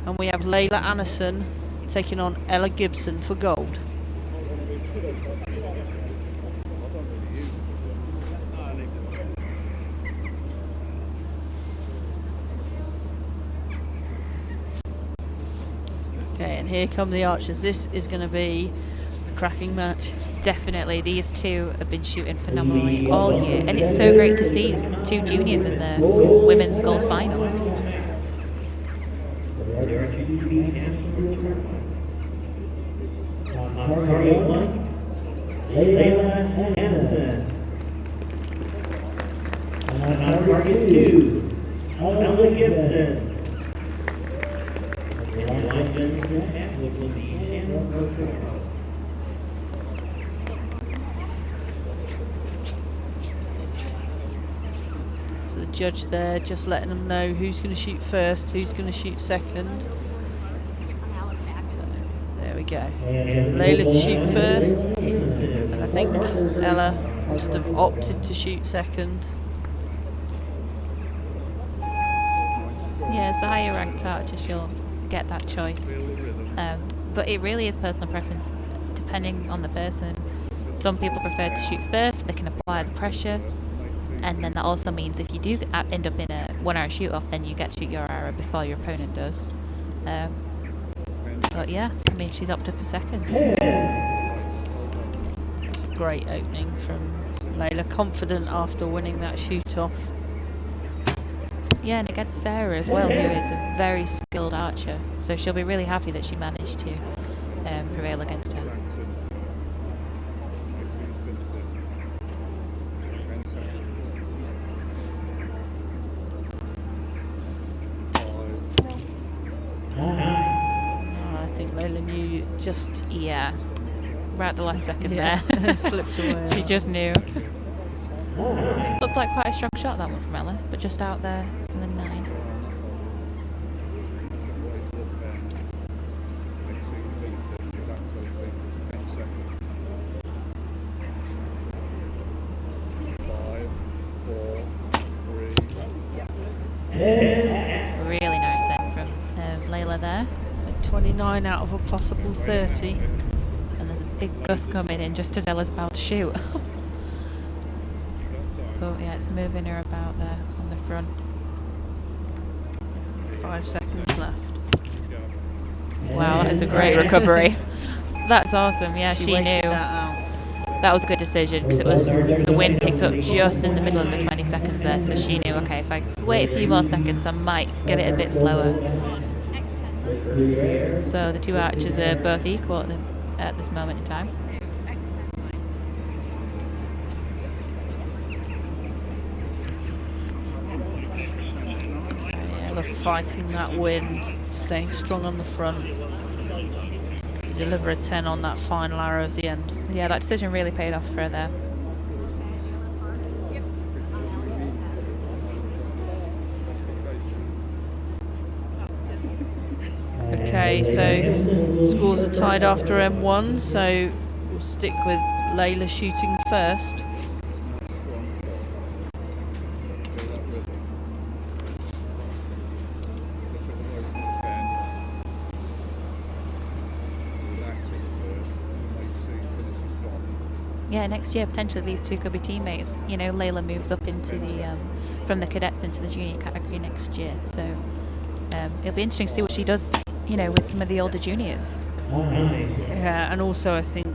and we have Layla Anderson taking on Ella Gibson for gold. Okay, and here come the archers. This is going to be a cracking match. Definitely, these two have been shooting phenomenally all year, and it's so great to see 2 juniors in the women's gold final. Target 1, Layla Anderson. On target 2, Ella Gibson. So the judge there just letting them know who's going to shoot first, who's going to shoot second. So, there we go. Layla to shoot first, and I think Ella must have opted to shoot second. Yeah, as the higher ranked archer, she'll get that choice. But it really is personal preference, depending on the person. Some people prefer to shoot first, so they can apply the pressure, and then that also means if you do end up in a 1 hour shoot off, then you get to shoot your arrow before your opponent does. But yeah, I mean, she's opted for second. It's a great opening from Layla, confident after winning that shoot off. Yeah, and against Sarah as well, who is a very skilled archer, so she'll be really happy that she managed to prevail against her. Layla knew just Yeah, right at the last second yeah, there. slipped away. She just knew. Looked like quite a strong shot, that one from Ella, but just out there in the 9. Really nice end from Layla there. So 29 out of a possible 30. And there's a big gust coming in just as Ella's about to shoot. But yeah, it's moving her about there on the front. 5 seconds left. Wow, that is a great recovery. That's awesome. Yeah, she waited knew. that out. That was a good decision because it was the wind picked up just in the middle of the 20 seconds there, so she knew, okay, if I wait a few more seconds, I might get it a bit slower. So the 2 archers are both equal at this moment in time. Ella fighting that wind, staying strong on the front. To deliver a 10 on that final arrow of the end. Yeah, that decision really paid off for her there. Okay, so scores are tied after M1, so we'll stick with Layla shooting first. Yeah, next year potentially these two could be teammates. You know, Layla moves up into the from the cadets into the junior category next year, so it'll be interesting to see what she does. You know, with some of the older juniors. Yeah, and also I think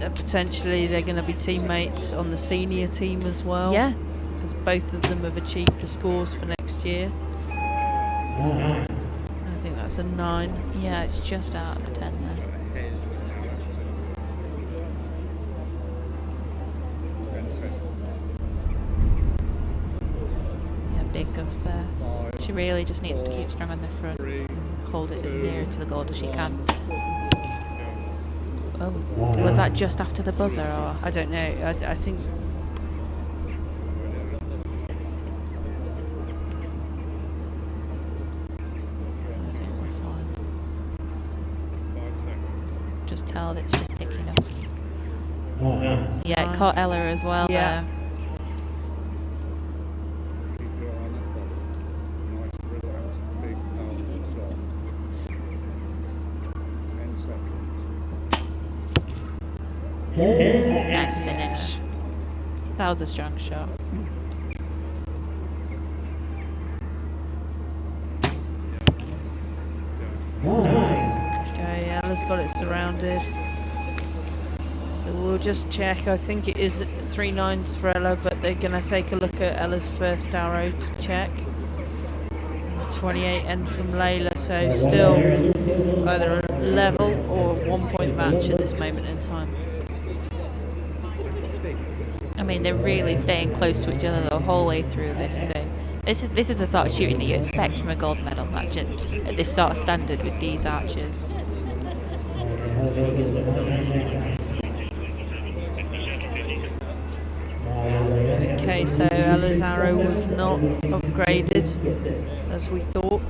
potentially they're going to be teammates on the senior team as well. Yeah. Because both of them have achieved the scores for next year. I think that's a 9. Yeah, it's just out of the 10 there. Yeah, big gust there. She really just needs to keep strong on the front and hold it as near to the goal as she can. Oh, was that just after the buzzer, or? I don't know. I think. We're fine. Just tell that it's just picking up. Yeah, it caught Ella as well Yeah. there. Nice finish. That was a strong shot. Okay, Ella's got it surrounded. So we'll just check. I think it is 3 9s for Ella, but they're going to take a look at Ella's first arrow to check. 28 end from Layla, so still it's either a level or a 1 point match at this moment in time. I mean, they're really staying close to each other the whole way through this. So this is the sort of shooting that you expect from a gold medal match at this sort of standard with these archers. Okay, so Ella's arrow was not upgraded as we thought.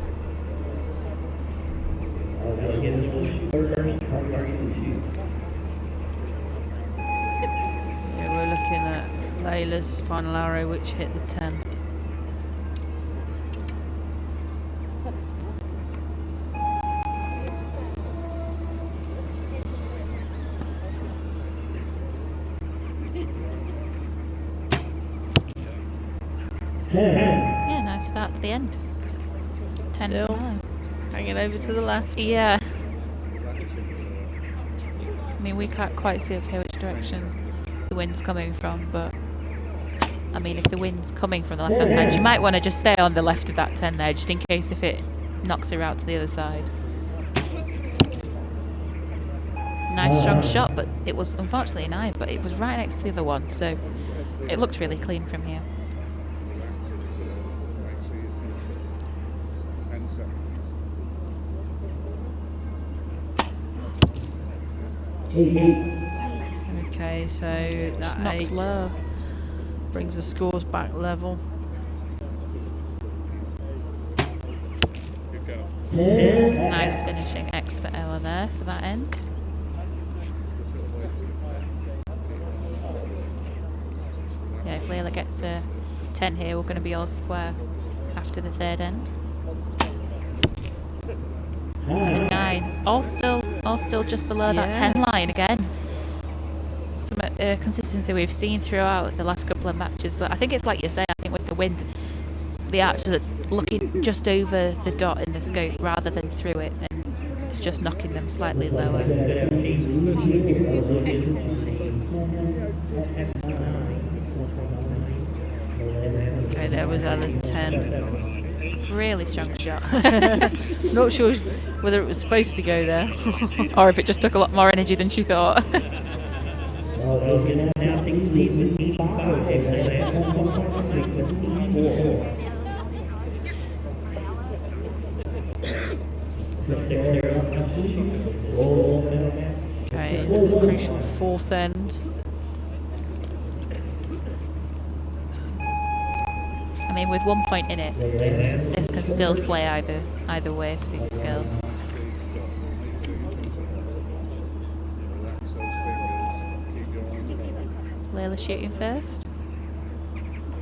Yeah, we're looking at Layla's final arrow, which hit the 10. Yeah, nice start to the end. 10 Still for Ella. hanging over to the left. Yeah. I mean, we can't quite see up here which direction the wind's coming from, but I mean, if the wind's coming from the left-hand side, she might want to just stay on the left of that 10 there, just in case if it knocks her out to the other side. Nice strong shot, but it was unfortunately a 9, but it was right next to the other one, so it looked really clean from here. Okay, so Just that knocked 8 low. brings the scores back level. Good go. Nice finishing X for Ella there for that end. Yeah, if Layla gets a 10 here, we're going to be all square after the third end. And a 9, all still just below that 10 line again. Some consistency we've seen throughout the last couple of matches, but I think it's like you say. I think with the wind, the archers are looking just over the dot in the scope rather than through it, and it's just knocking them slightly lower. Okay, there was Ella's 10. Really strong shot. Not sure whether it was supposed to go there. Or if it just took a lot more energy than she thought. Okay, into the crucial fourth end. I mean, with 1 point in it, this can still sway either way for these girls. Layla shooting first.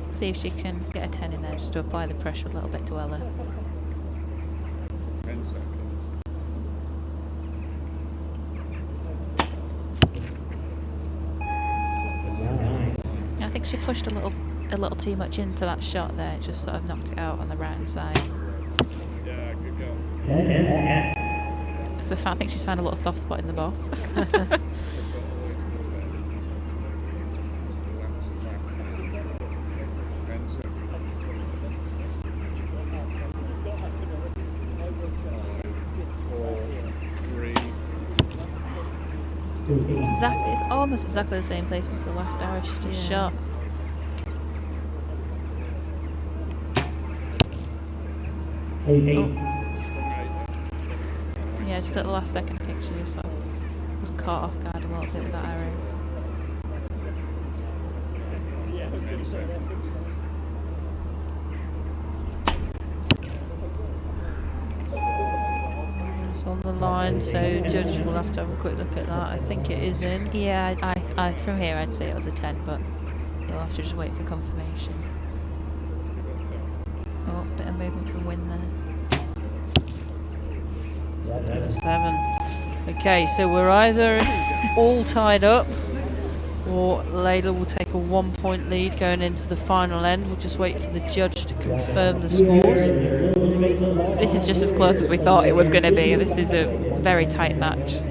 See if she can get a 10 in there just to apply the pressure a little bit to Ella. 10 seconds. I think she pushed a little too much into that shot there. It just sort of knocked it out on the right hand side. Yeah, good go. So I think she's found a little soft spot in the boss. Exactly, it's almost exactly the same place as the last arrow she just shot. Oh. Yeah, just at the last second, I think she just sort of was caught off guard a little bit with that arrow. It's on the line, so judge will have to have a quick look at that. I think it is in. Yeah, I from here I'd say it was a 10, but you'll have to just wait for confirmation. Oh, bit of movement from Win there. 7. Okay, so we're either all tied up, or Layla will take a 1 point lead going into the final end. We'll just wait for the judge to confirm the scores. This is just as close as we thought it was going to be. This is a very tight match.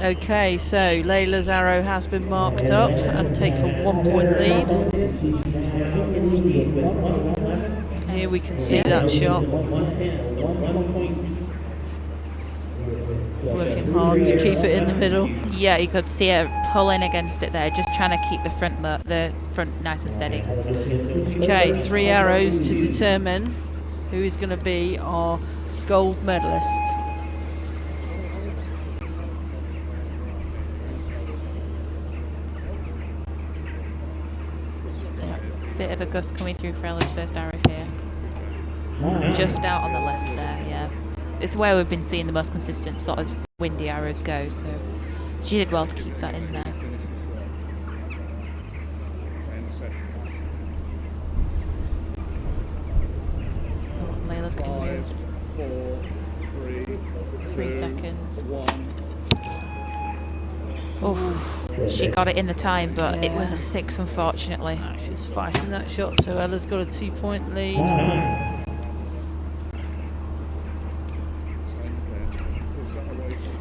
Okay, so Layla's arrow has been marked up and takes a 1 point lead. Here we can see that shot. Working hard to keep it in the middle. Yeah, you could see her pulling against it there, just trying to keep the front nice and steady. Okay, 3 arrows to determine who is going to be our gold medalist. Bit of a gust coming through for Ella's first arrow here. Just out on the left there, yeah. It's where we've been seeing the most consistent sort of windy arrows go, so she did well to keep that in there. Oh, Layla's getting moved. 3 seconds. 1. Oh, she got it in the time, but it was a 6, unfortunately. She's fighting that shot, so Ella's got a 2 point lead.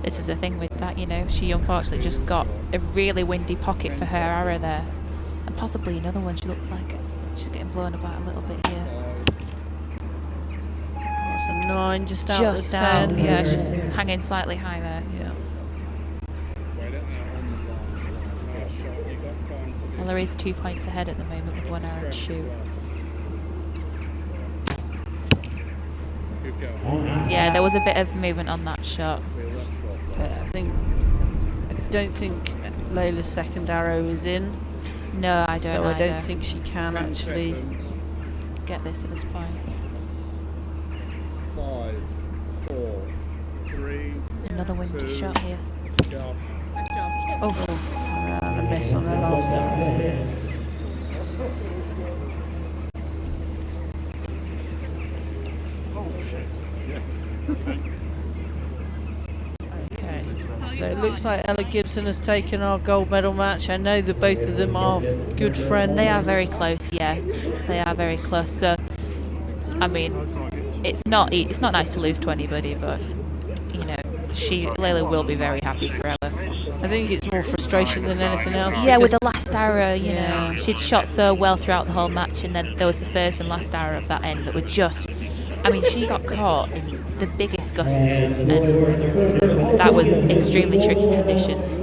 this is the thing with that, you know, she unfortunately just got a really windy pocket for her arrow there, and possibly another one. She looks like she's getting blown about a little bit here. That's a 9 just out Just of the out, 10. yeah, she's hanging slightly high there. Yeah. Wait it now on the line. Nice shot. You got time to do Hillary's 2 points ahead at the moment with 1 arrow to shoot. Good go. Yeah, there was a bit of movement on that shot. But I don't think Layla's second arrow is in. No, I don't So I either. don't think she can 10 actually. seconds. Get this at this point. 5, 4, 3, Another windy 2, shot here. go. Oh, and a miss on her last arrow. Okay, so it looks like Ella Gibson has taken our gold medal match. I know that both of them are good friends. They are very close, yeah. They are very close. So, I mean, it's not nice to lose to anybody, but you know, Layla will be very happy for Ella. I think it's more frustration than anything else. Yeah, with because- the last arrow, you know, she'd shot so well throughout the whole match, and then there was the first and last arrow of that end that were just, I mean, she got caught in the biggest gusts, and that was extremely tricky conditions.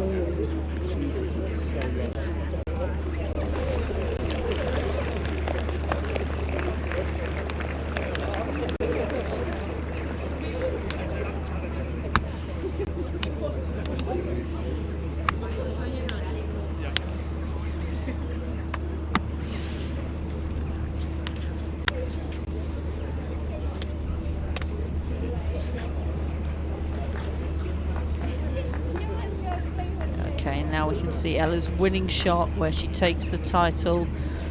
Okay, now we can see Ella's winning shot where she takes the title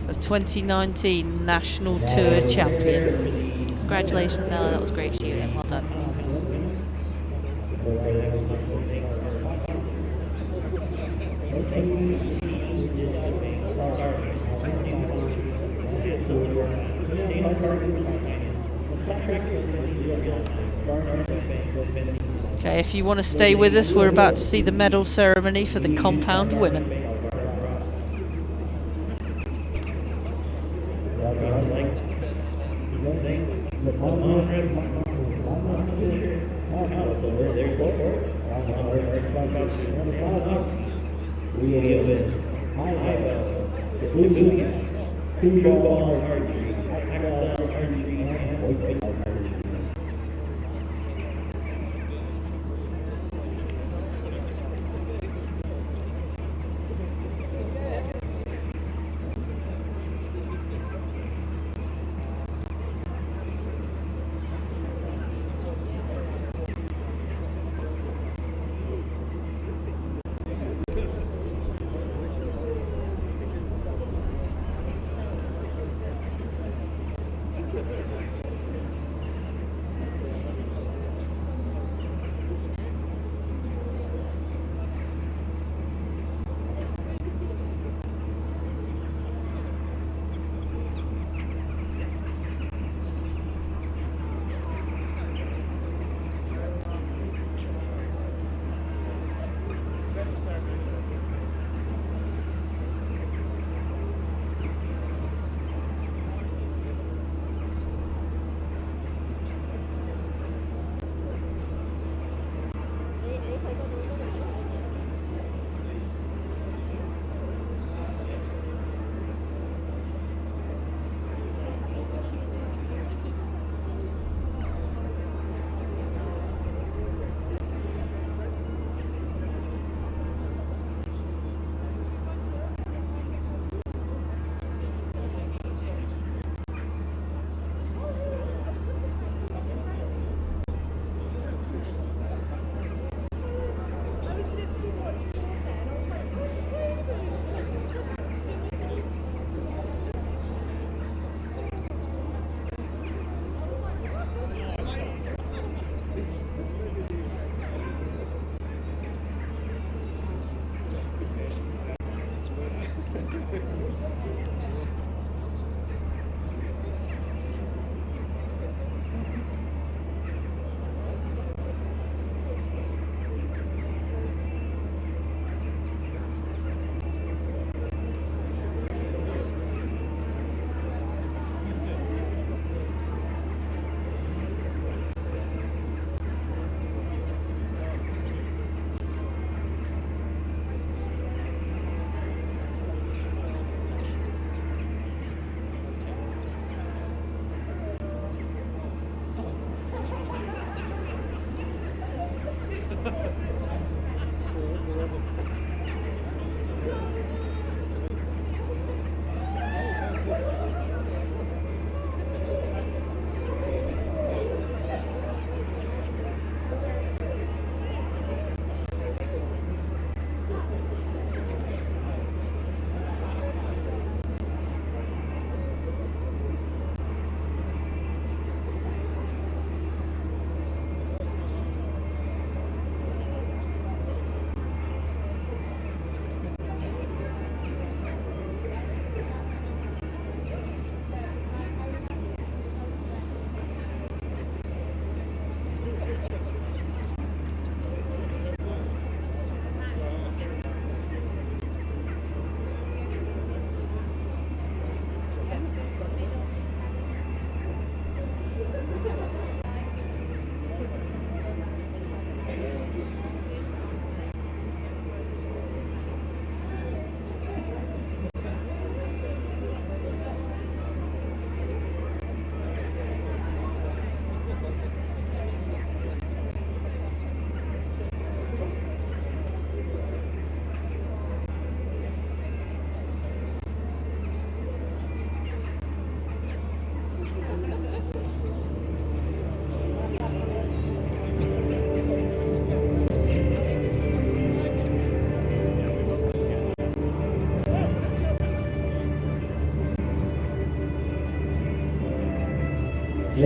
of 2019 National Tour Champion. Congratulations, Ella, that was great shooting, well done. Okay, if you want to stay with us, we're about to see the medal ceremony for the compound women.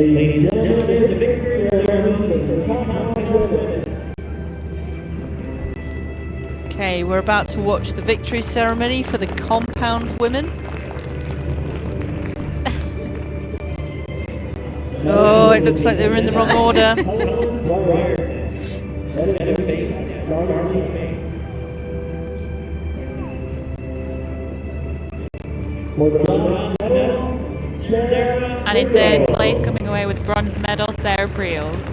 Ladies and gentlemen, the victory ceremony for the compound women. Okay, we're about to watch the victory ceremony for the compound women. Oh, it looks like they're in the wrong order. And in third place, coming away with the bronze medal, Sarah Preels.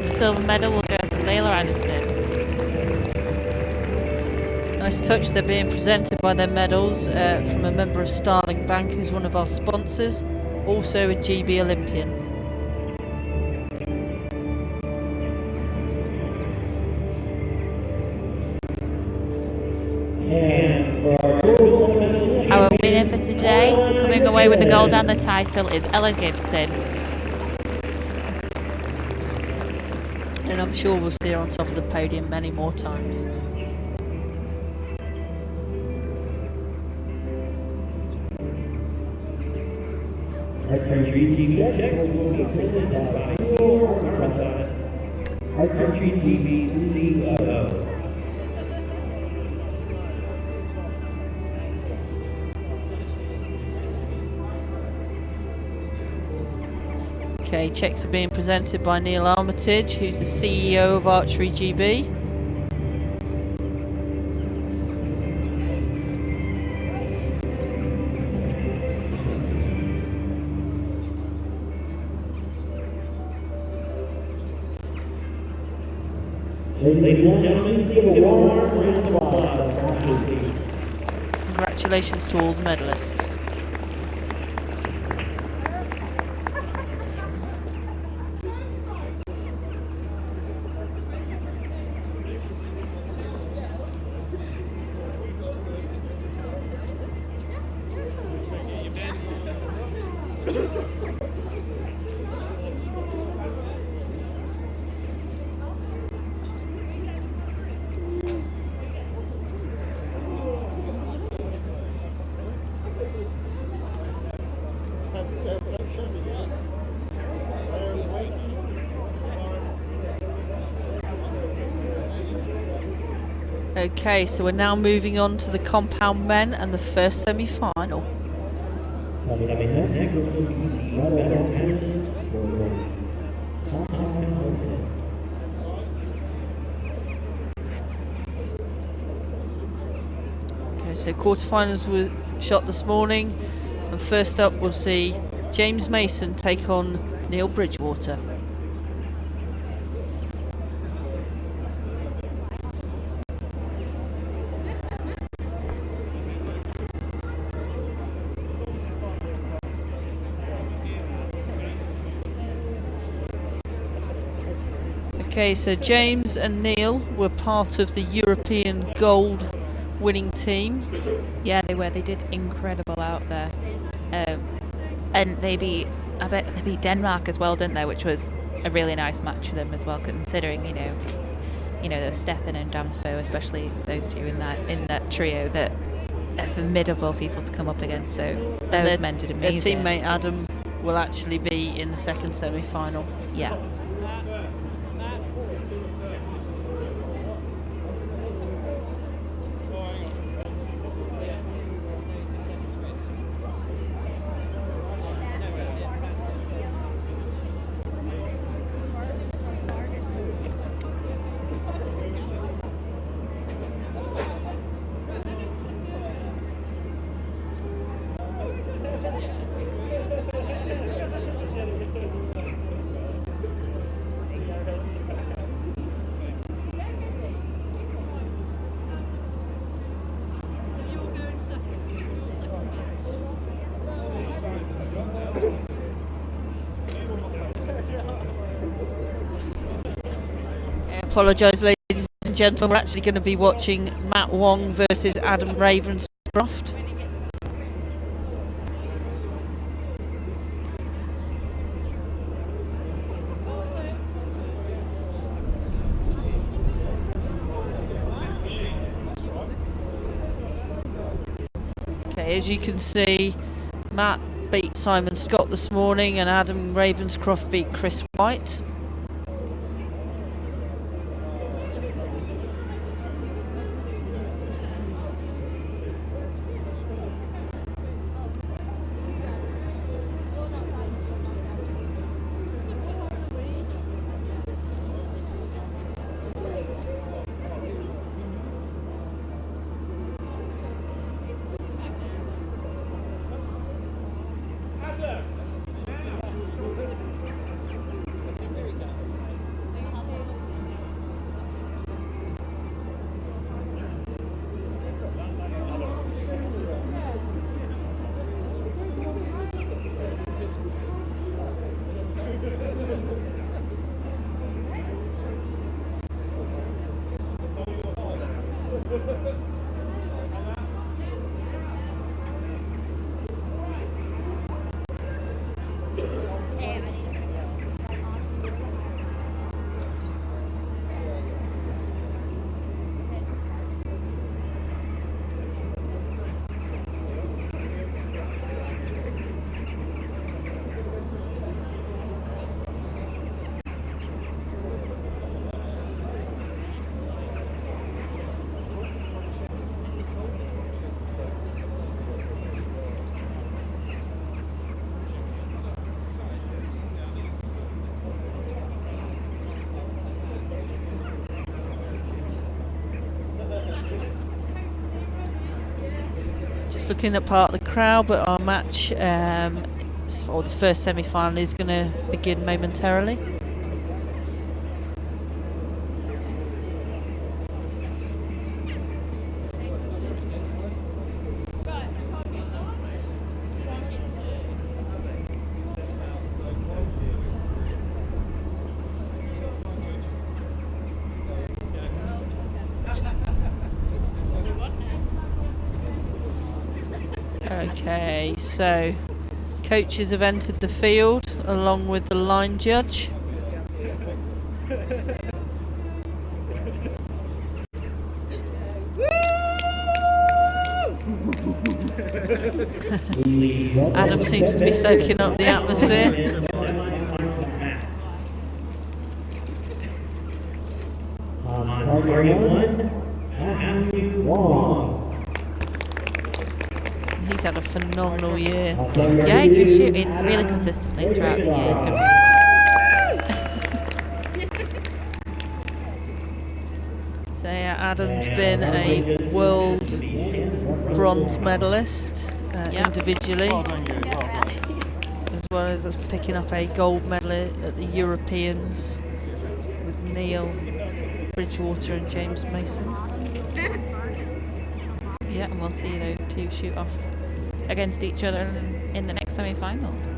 The silver medal will go to Layla Anderson. Nice touch, they're being presented by their medals from a member of Starling Bank, who's one of our sponsors, also a GB Olympian. Our winner for today, coming away with the gold and the title, is Ella Gibson. And I'm sure we'll see her on top of the podium many more times. Archery TV will be presented by Archery TV COO. Okay, checks are being presented by Neil Armitage, who's the CEO of Archery GB. Ladies and gentlemen, give a warm round of applause. Congratulations to all the medalists. Okay, so we're now moving on to the compound men and the first semi-final. Okay, so quarterfinals were shot this morning, and first up we'll see James Mason take on Neil Bridgewater. Okay, so James and Neil were part of the European gold winning team. Yeah, they were. They did incredible out there. And they beat Denmark as well, didn't they? Which was a really nice match for them as well, considering those Stefan and Damsbo, especially those two in that trio, that are formidable people to come up against. So those men did amazing. Their teammate Adam will actually be in the second semi-final. Yeah. Apologise, ladies and gentlemen, we're actually going to be watching Matt Wong versus Adam Ravenscroft. Okay, as you can see, Matt beat Simon Scott this morning and Adam Ravenscroft beat Chris White. Looking at part of the crowd, but our match or the first semi-final is going to begin momentarily. Okay, so coaches have entered the field along with the line judge. Adam seems to be soaking up the atmosphere. He's had a phenomenal year. Yeah, he's been shooting really consistently throughout the year. He's done really well. So yeah, Adam's been a world bronze medalist individually, as well as picking up a gold medal at the Europeans with Neil Bridgewater and James Mason. Yeah, and we'll see those two shoot off against each other in the next semi-finals.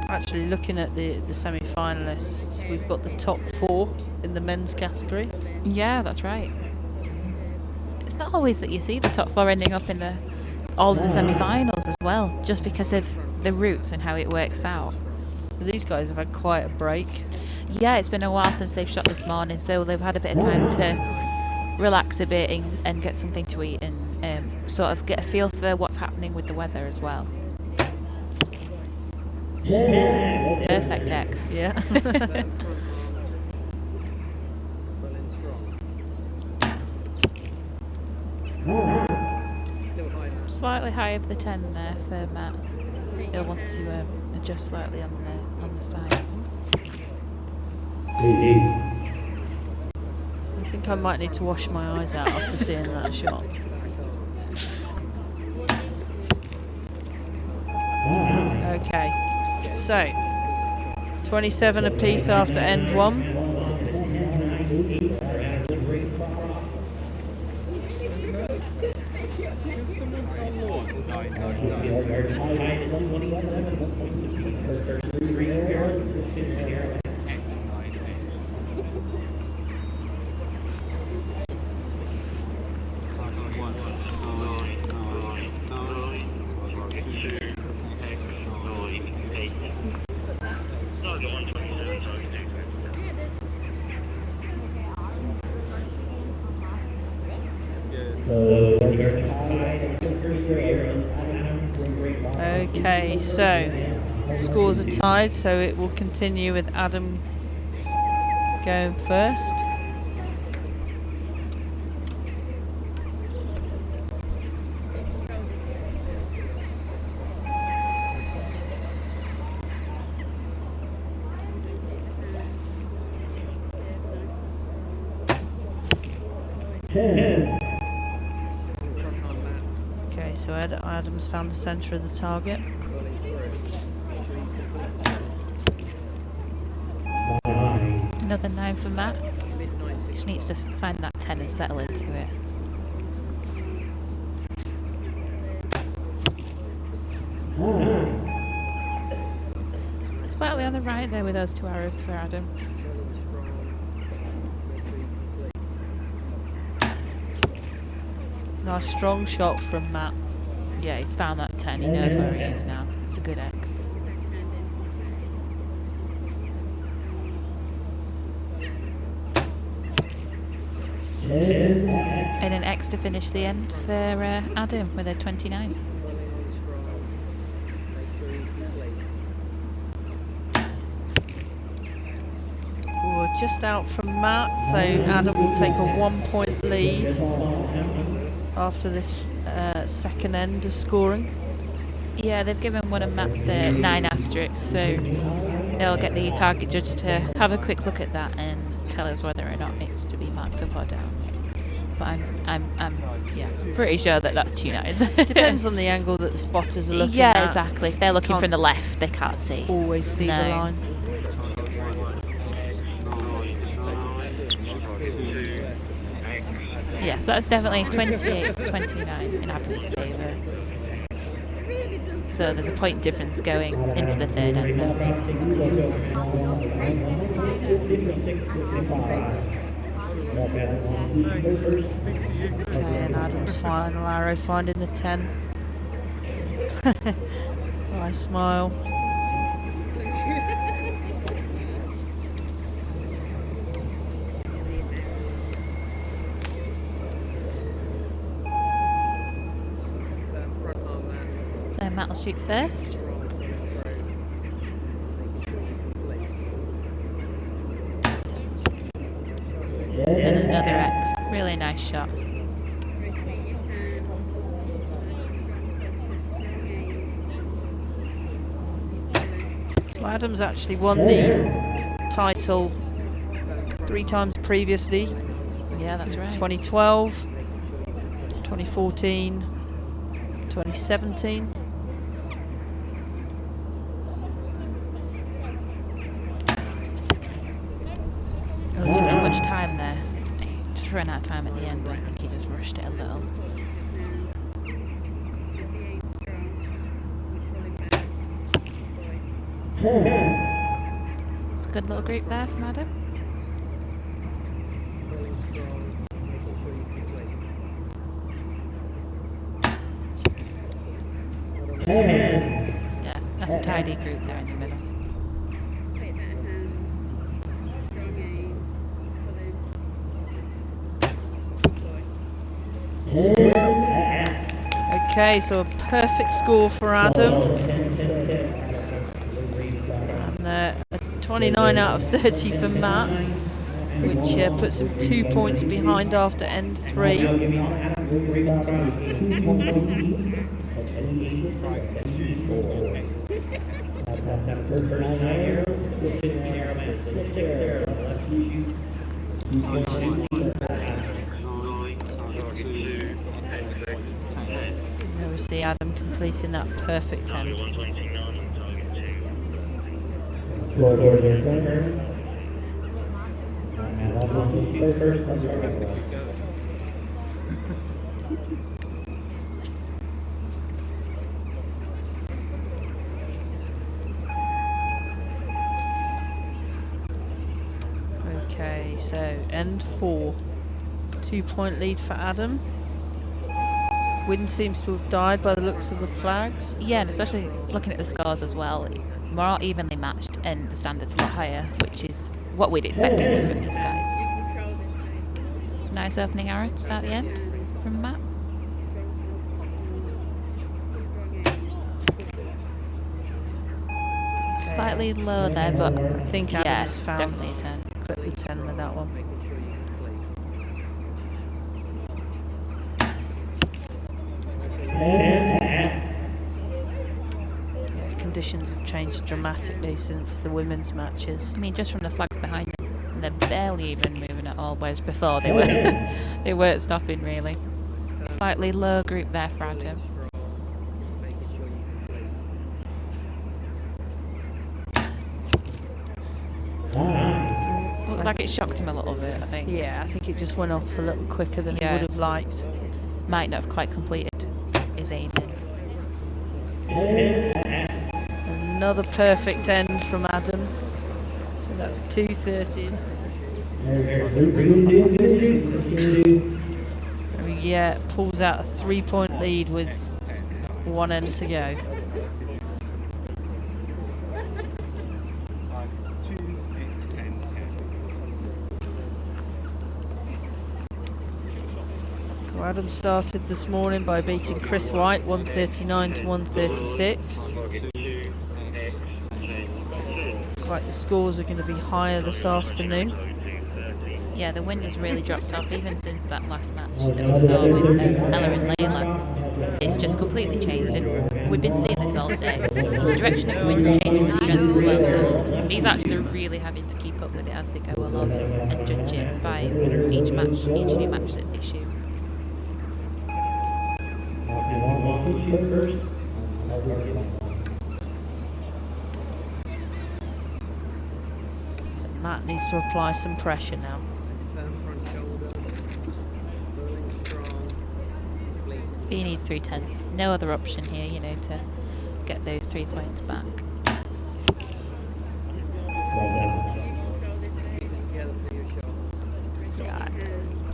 Actually, looking at the semi-finalists, we've got the top 4 in the men's category. Yeah, that's right. It's not always that you see the top 4 ending up in the semi-finals as well, just because of the routes and how it works out. So these guys have had quite a break. Yeah, it's been a while since they've shot this morning, so they've had a bit of time to relax a bit and get something to eat and sort of get a feel for what's happening with the weather as well. Perfect X. Yeah. Slightly high of the 10 there for Matt. He'll want to adjust slightly on the side. I think I might need to wash my eyes out after seeing that shot. Okay, so 27 apiece after end 1. Okay, so scores are tied, so it will continue with Adam going first. Okay, so Adam's found the centre of the target. Another 9 for Matt. Just needs to find that 10 and settle into it. Slightly on the right there with those 2 arrows for Adam. Nice strong shot from Matt. Yeah, he's found that 10. He knows where he is now. It's a good X. And an X to finish the end for Adam with a 29. We're just out from Matt, so Adam will take a 1-point lead after this second end of scoring. Yeah, they've given one of Matt's 9 asterisks, so they'll get the target judge to have a quick look at that and tell us whether or not it's to be marked up or down. But I'm pretty sure that that's 2 9s. Depends on the angle that the spotters are looking yeah, at. exactly. If they're looking from the left, they can't see. Always see the line. Yeah, so that's definitely 28-29 in Adam's favour. So there's a point difference going into the third end now. Okay, and Adam's final arrow finding the 10. I smile. So Matt will shoot first. And another X. Really nice shot. Well, Adam's actually won the title 3 times previously. Yeah, that's right. 2012, 2014, 2017. Oh, didn't have much time there. He just ran out of time at the end. I think he just rushed it a little. It's a good little group there from Adam. Yeah, that's a tidy group there in the middle. Okay, so a perfect score for Adam. And a 29 out of 30 for Matt, which puts him 2 points behind after end 3. There we see Adam completing that perfect end. end 4. 2-point lead for Adam. Wind seems to have died by the looks of the flags. Yeah, and especially looking at the scores as well, more evenly matched and the standards a lot higher, which is what we'd expect to see from these guys. It's a nice opening arrow to start the end from Matt. Slightly low there, but I think Adam yeah, has it's found definitely a 10. clip the 10 with that one. Making sure you complete. Yeah, conditions have changed dramatically since the women's matches. I mean, just from the flags behind them, they're barely even moving at all, whereas before they were they weren't stopping really. Slightly low group there for Adam. Making sure you complete. Looked like it shocked him a little bit, I think. Yeah, I think it just went off a little quicker than he Yeah. would have liked. Might not have quite completed his aim. Another perfect end from Adam. So that's 230s. Yeah, pulls out a 3-point lead with 1 end to go. So Adam started this morning by beating Chris White 139 to 136. Looks like the scores are going to be higher this afternoon. Yeah, the wind has really dropped off even since that last match that we saw with Ella and Layla. It's just completely changed, and we've been seeing this all day. The direction of the wind is changing the strength as well, so these archers are really having to keep up with it as they go along and judge it by each new match that they shoot. So Matt needs to apply some pressure now. Firm front shoulder. Pulling strong. Complete. He needs 3 tenths. No other option here, you know, to get those 3 points back. Keep it together for your shot. Yeah,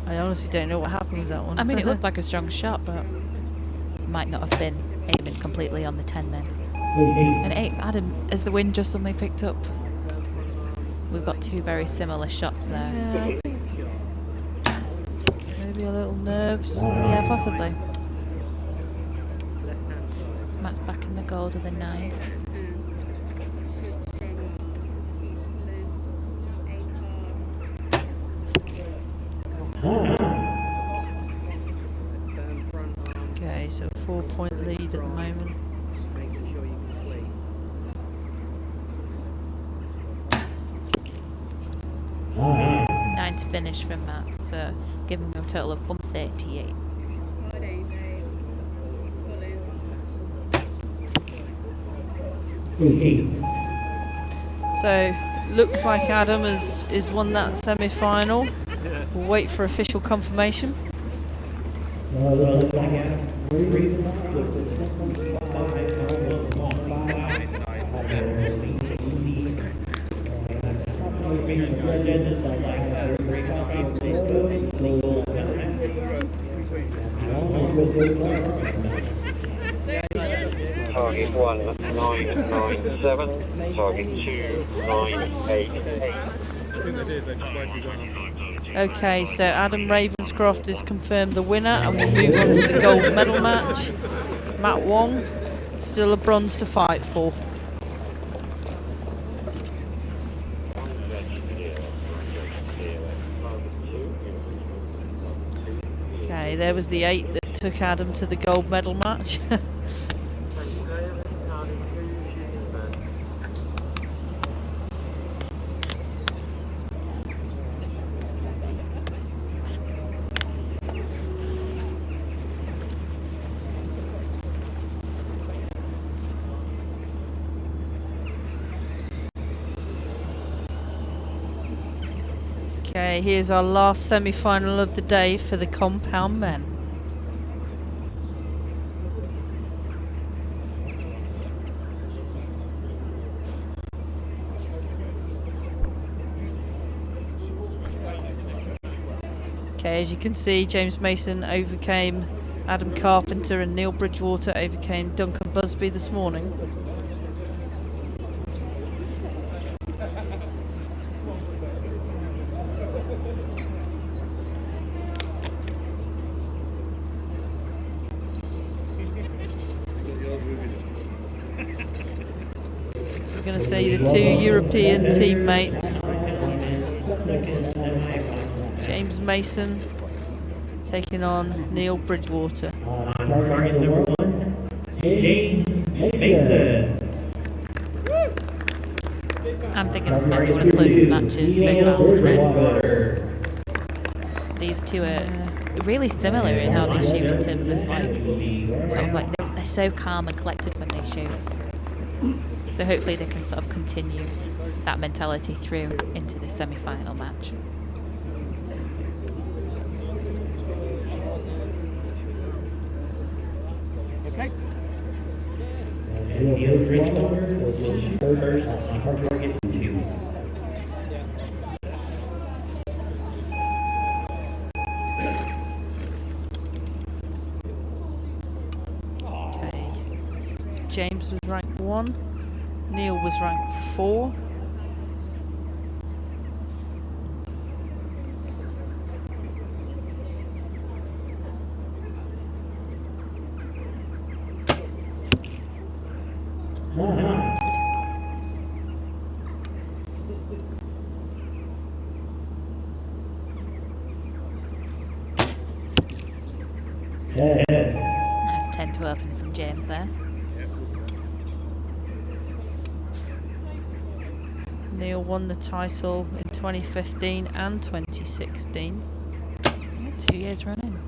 I honestly don't know what happened with that one. I mean, it looked like a strong shot, but might not have been aiming completely on the 10 then. And Adam, as the wind just suddenly picked up, we've got 2 very similar shots there. Yeah, I think maybe a little nerves. Yeah, possibly. Left hand side. Matt's back in the gold with a 9. Firm front arm. Okay, so 4-point lead at the moment. Making sure you complete. Nine to finish from Matt, so giving him a total of 138. So looks like Adam is won that semi-final. We'll wait for official confirmation. Target 1997, target 2988. Okay, so Adam Ravenscroft is confirmed the winner, and we'll move on to the gold medal match. Matt Wong, still a bronze to fight for. Okay, there was the 8 that took Adam to the gold medal match. Okay, here's our last semi-final of the day for the compound men. Okay, as you can see, James Mason overcame Adam Carpenter and Neil Bridgewater overcame Duncan Busby this morning. So we're going to see the two European teammates. James Mason taking on Neil Bridgewater. Target number 1, James Mason. I'm thinking it's might be one of the closest matches so far. These two are really similar in how they shoot in terms of they're so calm and collected when they shoot. So hopefully they can sort of continue that mentality through into the semi-final match. Okay. Neil Bridgewater was first on target 2. Okay. James was ranked 1. Neil was ranked 4. Nice 10 to open from James there. Neil won the title in 2015 and 2016. Yeah, 2 years running.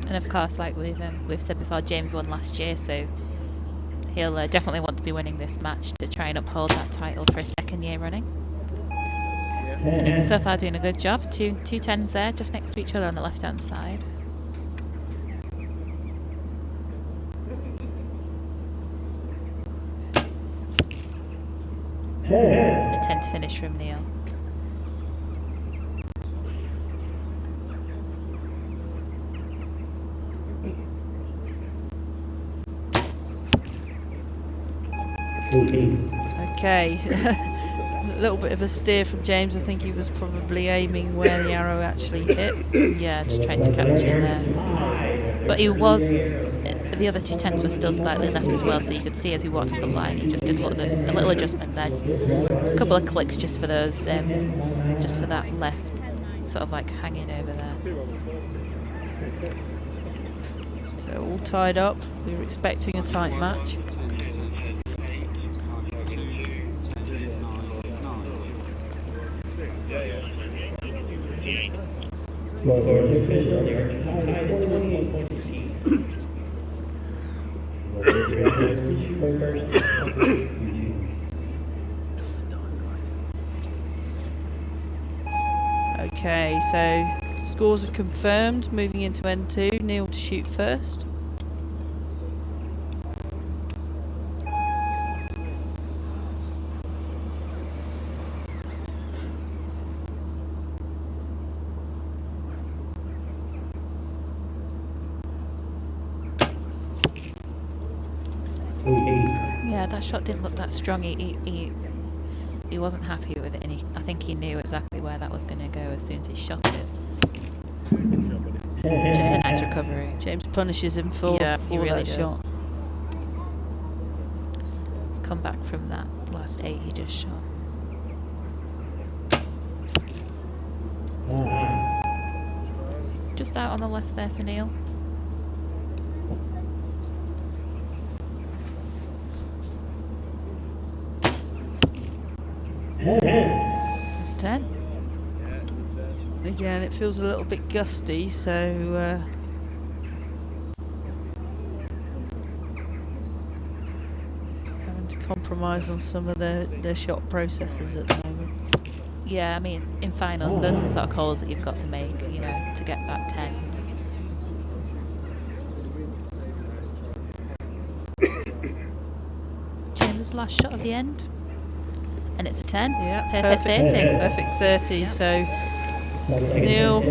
And of course, like we've said before, James won last year, so he'll definitely want to be winning this match to try and uphold that title for a 2nd year running. And he's so far doing a good job. Two 10s there, just next to each other on the left-hand side. A 10 to finish from Neil. Okay. A little bit of a steer from James. I think he was probably aiming where the arrow actually hit. Yeah, just trying to catch it there. But he was, the other 2 10s were still slightly left as well, so you could see as he walked up the line, he just did a little adjustment there. A couple of clicks just for those, just for that left, sort of like hanging over there. So all tied up. We were expecting a tight match. Okay, so scores are confirmed. Moving into N2, Neil to shoot first. Yeah, that shot didn't look that strong. He wasn't happy with it, and I think he knew exactly where that was going to go as soon as he shot it. Just a nice recovery. James punishes him for he really that does. shot. Come back from that last 8 he just shot. Just out on the left there for Neil. It's a 10. Again, it feels a little bit gusty, so having to compromise on some of their shot processes at the moment. Yeah, I mean, in finals, those are the sort of calls that you've got to make, you know, to get that 10. James' last shot at the end. And it's a 10. Yeah, Perfect 30. Perfect 30. So Neil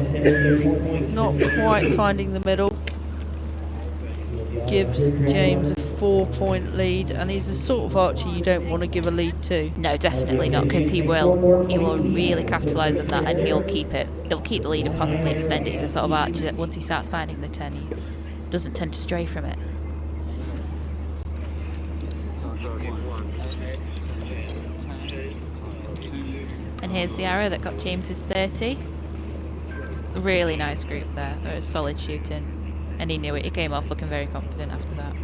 not quite finding the middle. Gives James a 4-point lead, and he's the sort of archer you don't want to give a lead to. No, definitely not, because he will really capitalise on that, and he'll keep it. He'll keep the lead and possibly extend it. He's a sort of archer that once he starts finding the 10, he doesn't tend to stray from it. And here's the arrow that got James's 30. Really nice group there. There was solid shooting, and he knew it. He came off looking very confident after that.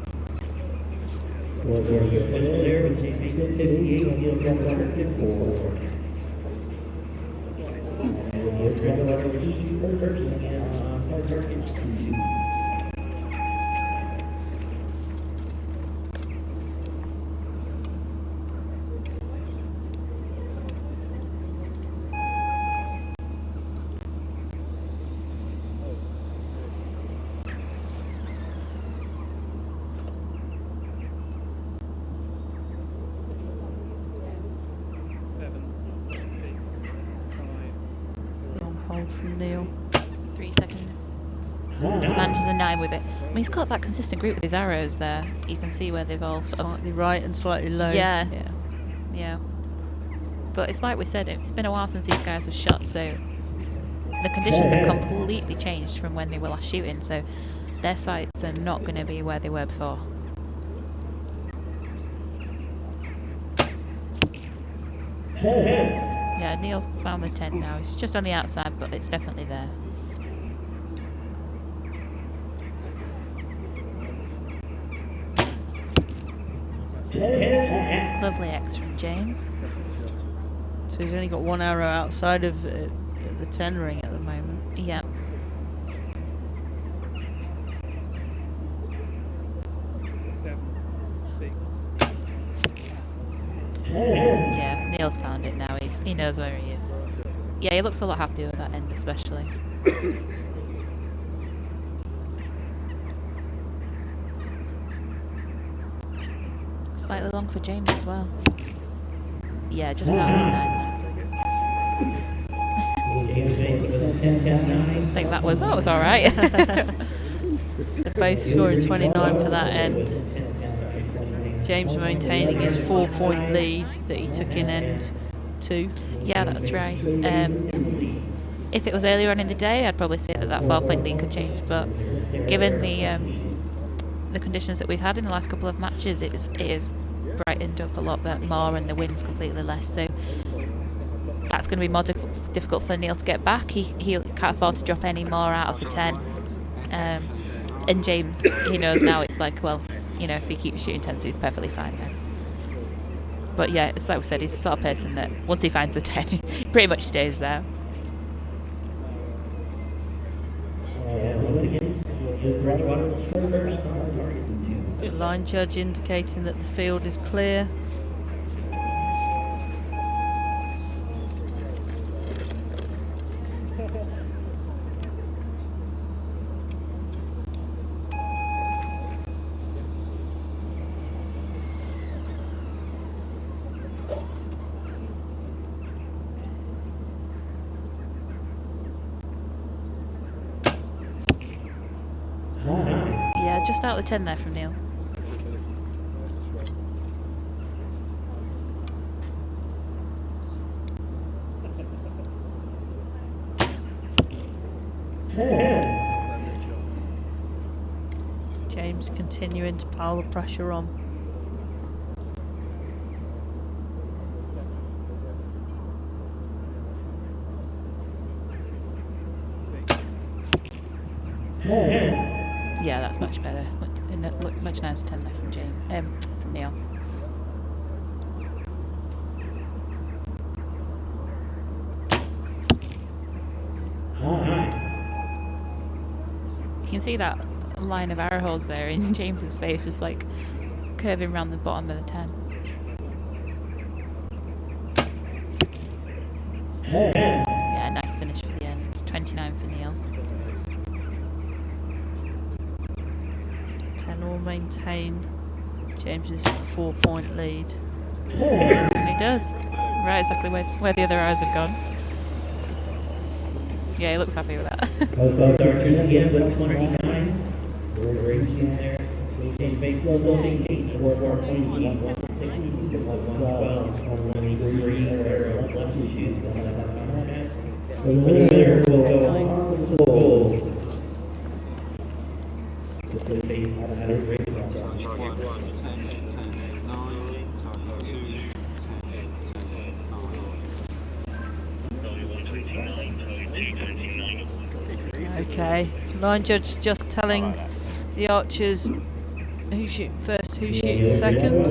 Long hold from Neil. 3 seconds. He manages a 9 with it. I mean, he's got that consistent group with his arrows there. You can see where they've all sort of... Slightly right and slightly low. Yeah. Yeah. But it's like we said, it's been a while since these guys have shot, so the conditions have completely changed from when they were last shooting, so their sights are not going to be where they were before. Yeah, Neil's found the 10 now. It's just on the outside, but it's definitely there. Lovely X from James. So he's only got one arrow outside of the 10 ring at the moment. Yeah. Yeah, Neil's found it now. He knows where he is. Yeah, he looks a lot happier with that end, especially. Slightly long for James as well. Yeah, just out of the 9. I think that was alright. So both scoring 29 for that end. James maintaining his 4-point lead that he took in end 2. Yeah, that's right. If it was earlier on in the day, I'd probably say that 4-point lead could change, but given the conditions that we've had in the last couple of matches, it is brightened up a lot bit more, and the wind's completely less, so that's going to be more difficult for Neil to get back. He can't afford to drop any more out of the 10, and James, he knows now, it's like, well, you know, if he keeps shooting 10s, he's perfectly fine then. But yeah, it's like we said, he's the sort of person that once he finds a 10, he pretty much stays there. So line judge indicating that the field is clear. Yeah, just out of the 10 there from Neil. James continuing to pile the pressure on. Yeah, that's much better. Much nicer 10 there from James, from Neil. You can see that line of arrow holes there in James's face, just like curving around the bottom of the 10. Yeah, nice finish for the end. 29 for Neil. 10 will maintain James's 4-point lead. And he does. right exactly where the other arrows have gone. Yeah, he looks happy with that. Both archers again with 29. We're reaching there. Maintain base level 18. 420, 160, 112, 123, 122. The winner will go on to the gold. Target 1, 10, 10, 9. Target 2, 10, 10, 9. Okay, line judge just telling the archers who shoot first, who shoot second.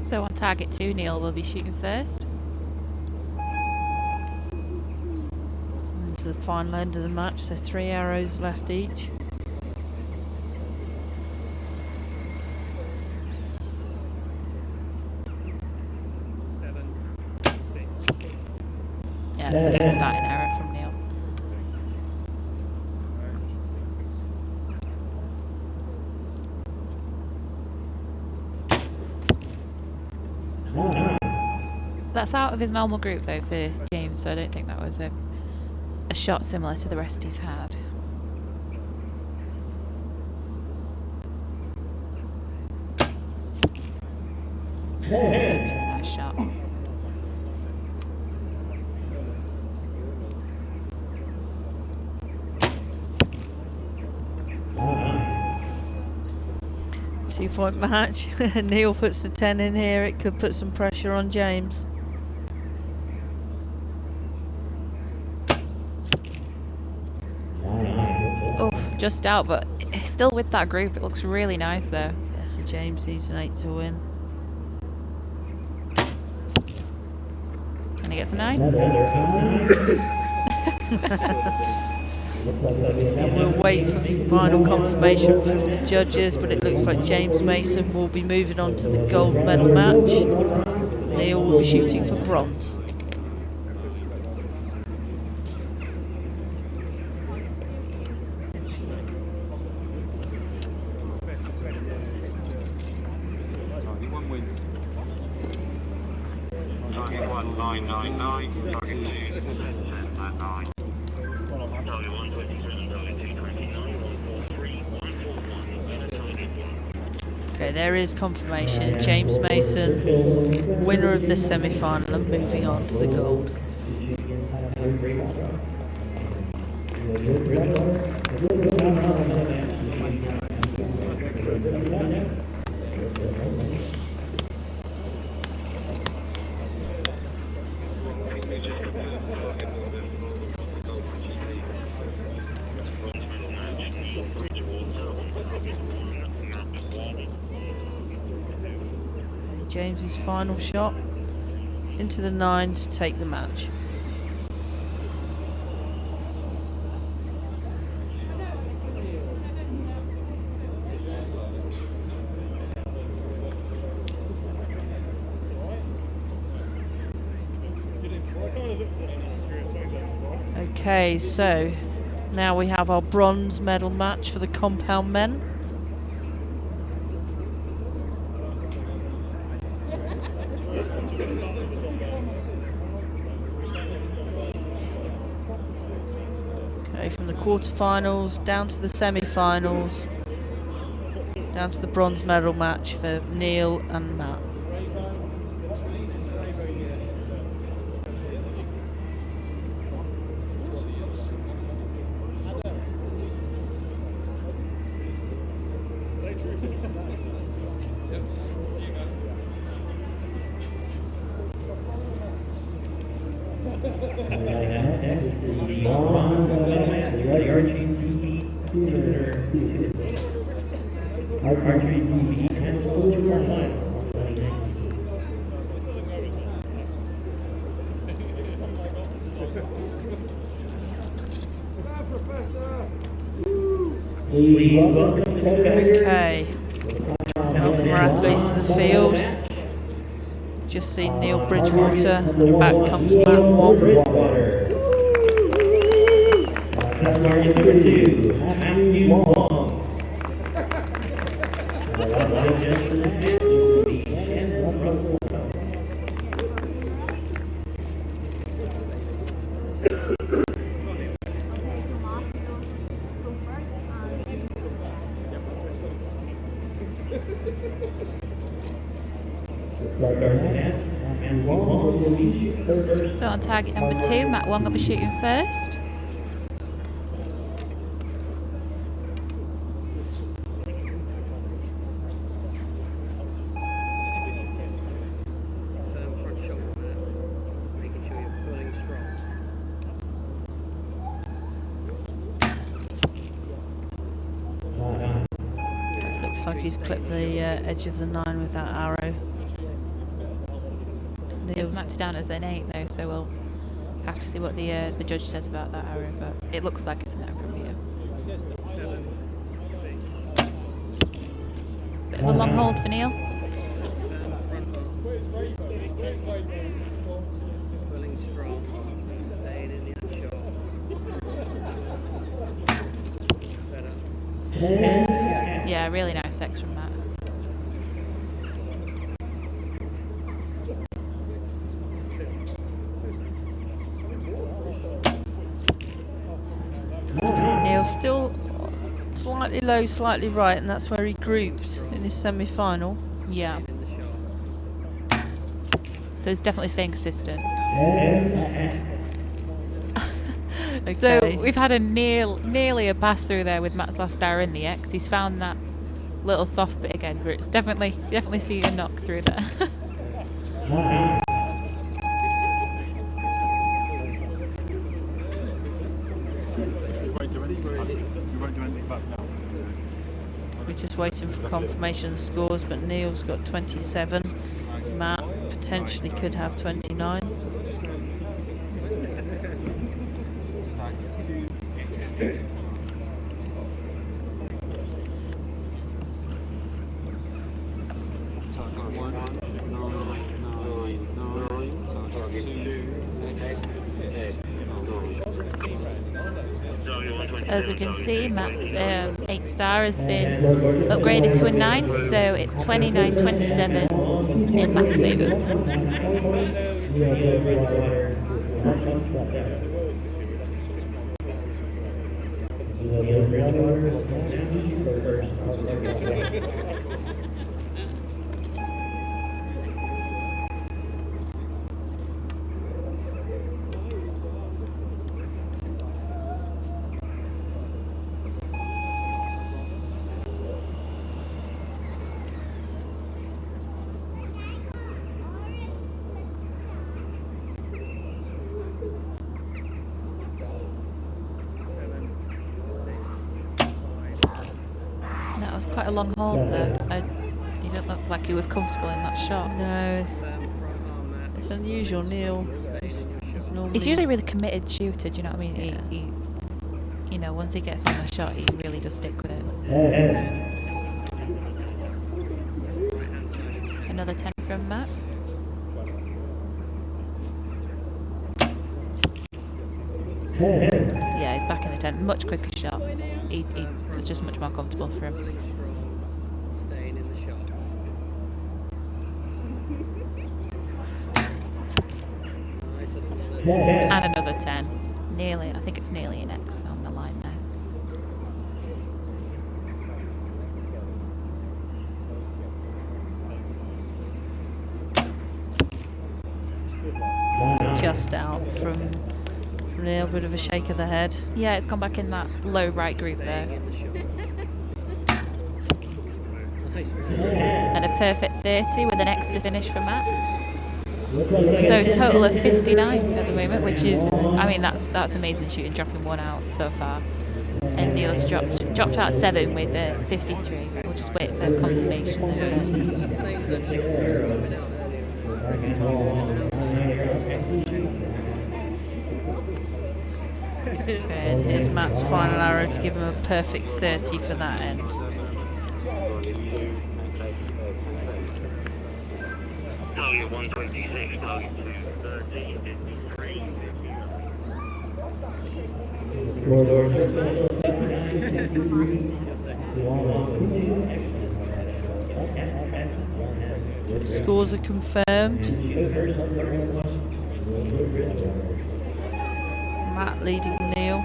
So on target 2, Neil will be shooting first. Into the final end of the match, so 3 arrows left each. Yeah, so that's starting error from Neil. That's out of his normal group though for James, so I don't think that was a shot similar to the rest he's had. Really nice shot. Two-point match. Neil puts the 10 in here. It could put some pressure on James. Oh, just out, but still with that group, it looks really nice there. Yeah, so James needs an 8 to win. And he gets a 9. And we'll wait for final confirmation from the judges, but it looks like James Mason will be moving on to the gold medal match. Neil will be shooting for bronze. Target 1 win. Target 1, 999. Target 2, 10, 9. Okay, there is confirmation. James Mason, winner of this semi-final and moving on to the gold. James's final shot into the 9 to take the match. Okay, so now we have our bronze medal match for the compound men. Okay, from the quarterfinals down to the semi-finals, down to the bronze medal match for Neil and Matt. Archery TV and silver final. Okay, welcome our athletes to the field. Just seen Neil Bridgewater, and back comes Matt Wong. target number 2, Matthew Long. The line just in the field will be Shannon Russell. So on target number 2, Matt Wong will be shooting first. Firm front shoulder there, making sure you're pulling strong. Looks like he's clipped the edge of the 9 with that arrow. They've marked it down as an 8 though, so we'll have to see what the judge says about that arrow, but it looks like it's an arrow from here. 7, 6. Bit of a long hold for Neil. Firm front arm. Pulling strong. Staying in the shot. Better. Yeah, really nice X from Matt. Neil still slightly low, slightly right, and that's where he grouped in his semi-final. Yeah. In the shot. So it's definitely staying consistent. Okay. So we've had a nearly a pass through there with Matt's last star in the X. He's found that little soft bit again, but it's definitely see a knock through there. We're just waiting for confirmation of the scores, but Neil's got 27. Matt potentially could have 29. As we can see, Matt's 8 star has been upgraded to a 9, so it's 29-27 in Matt's favour. That was quite a long hold there. He didn't look like he was comfortable in that shot. No, Firm front arm there. it's unusual. Neil is normally... He's usually a really committed shooter, do you know what I mean? Yeah. He you know, once he gets on a shot, he really does stick with it. Another 10 from Matt. Yeah, he's back in the 10. Much quicker shot. He was just much more comfortable for him. Pulling strong. Staying in the shot. Nice. That's another. And another 10. Nearly, I think it's nearly an X on the line there. just out from Neil, bit of a shake of the head. Yeah, it's gone back in that low right group there. And a perfect 30 with an extra finish from Matt. So a total of 59 at the moment, which is, I mean, that's amazing shooting, dropping one out so far. And Neil's dropped out 7 with 53. We'll just wait for confirmation there first. And here's Matt's final arrow to give him a perfect 30 for that end. Target 126, target 230, 53. Scores are confirmed. Matt leading Neil.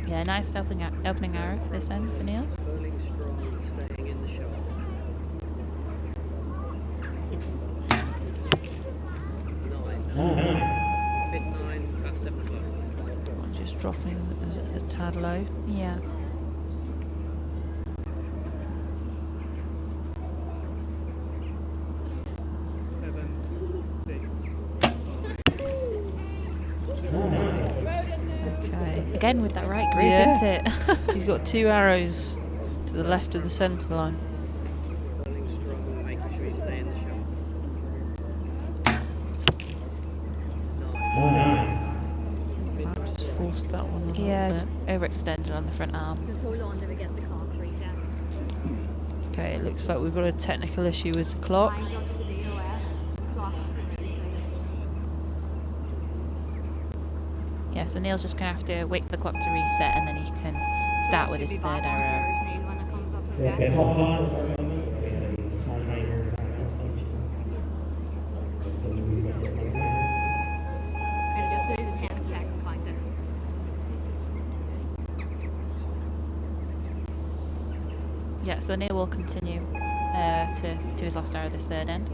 Yeah, nice opening arrow for this end for Neil. Burning strong, staying in the shot. 9. Mid 9, about 7 o'clock. Just dropping a tad low. Yeah. Okay. Again with that right grip, Yeah. isn't it? He's got 2 arrows to the left of the centre line. Burning strong, making sure you stay in the shot. 9. Matt just forced that one a little Yeah, bit. just overextended on the front arm. Just hold on till we get the clocks reset. Okay, it looks like we've got a technical issue with the clock. Line jumps to the OS. Clock. Yeah, so Neil's just going to have to wait for the clock to reset and then he can start with his third arrow. When it comes up, Okay, okay? hold on. And just do the 10-second counter. Yeah, so Neil will continue to do his last arrow this third end.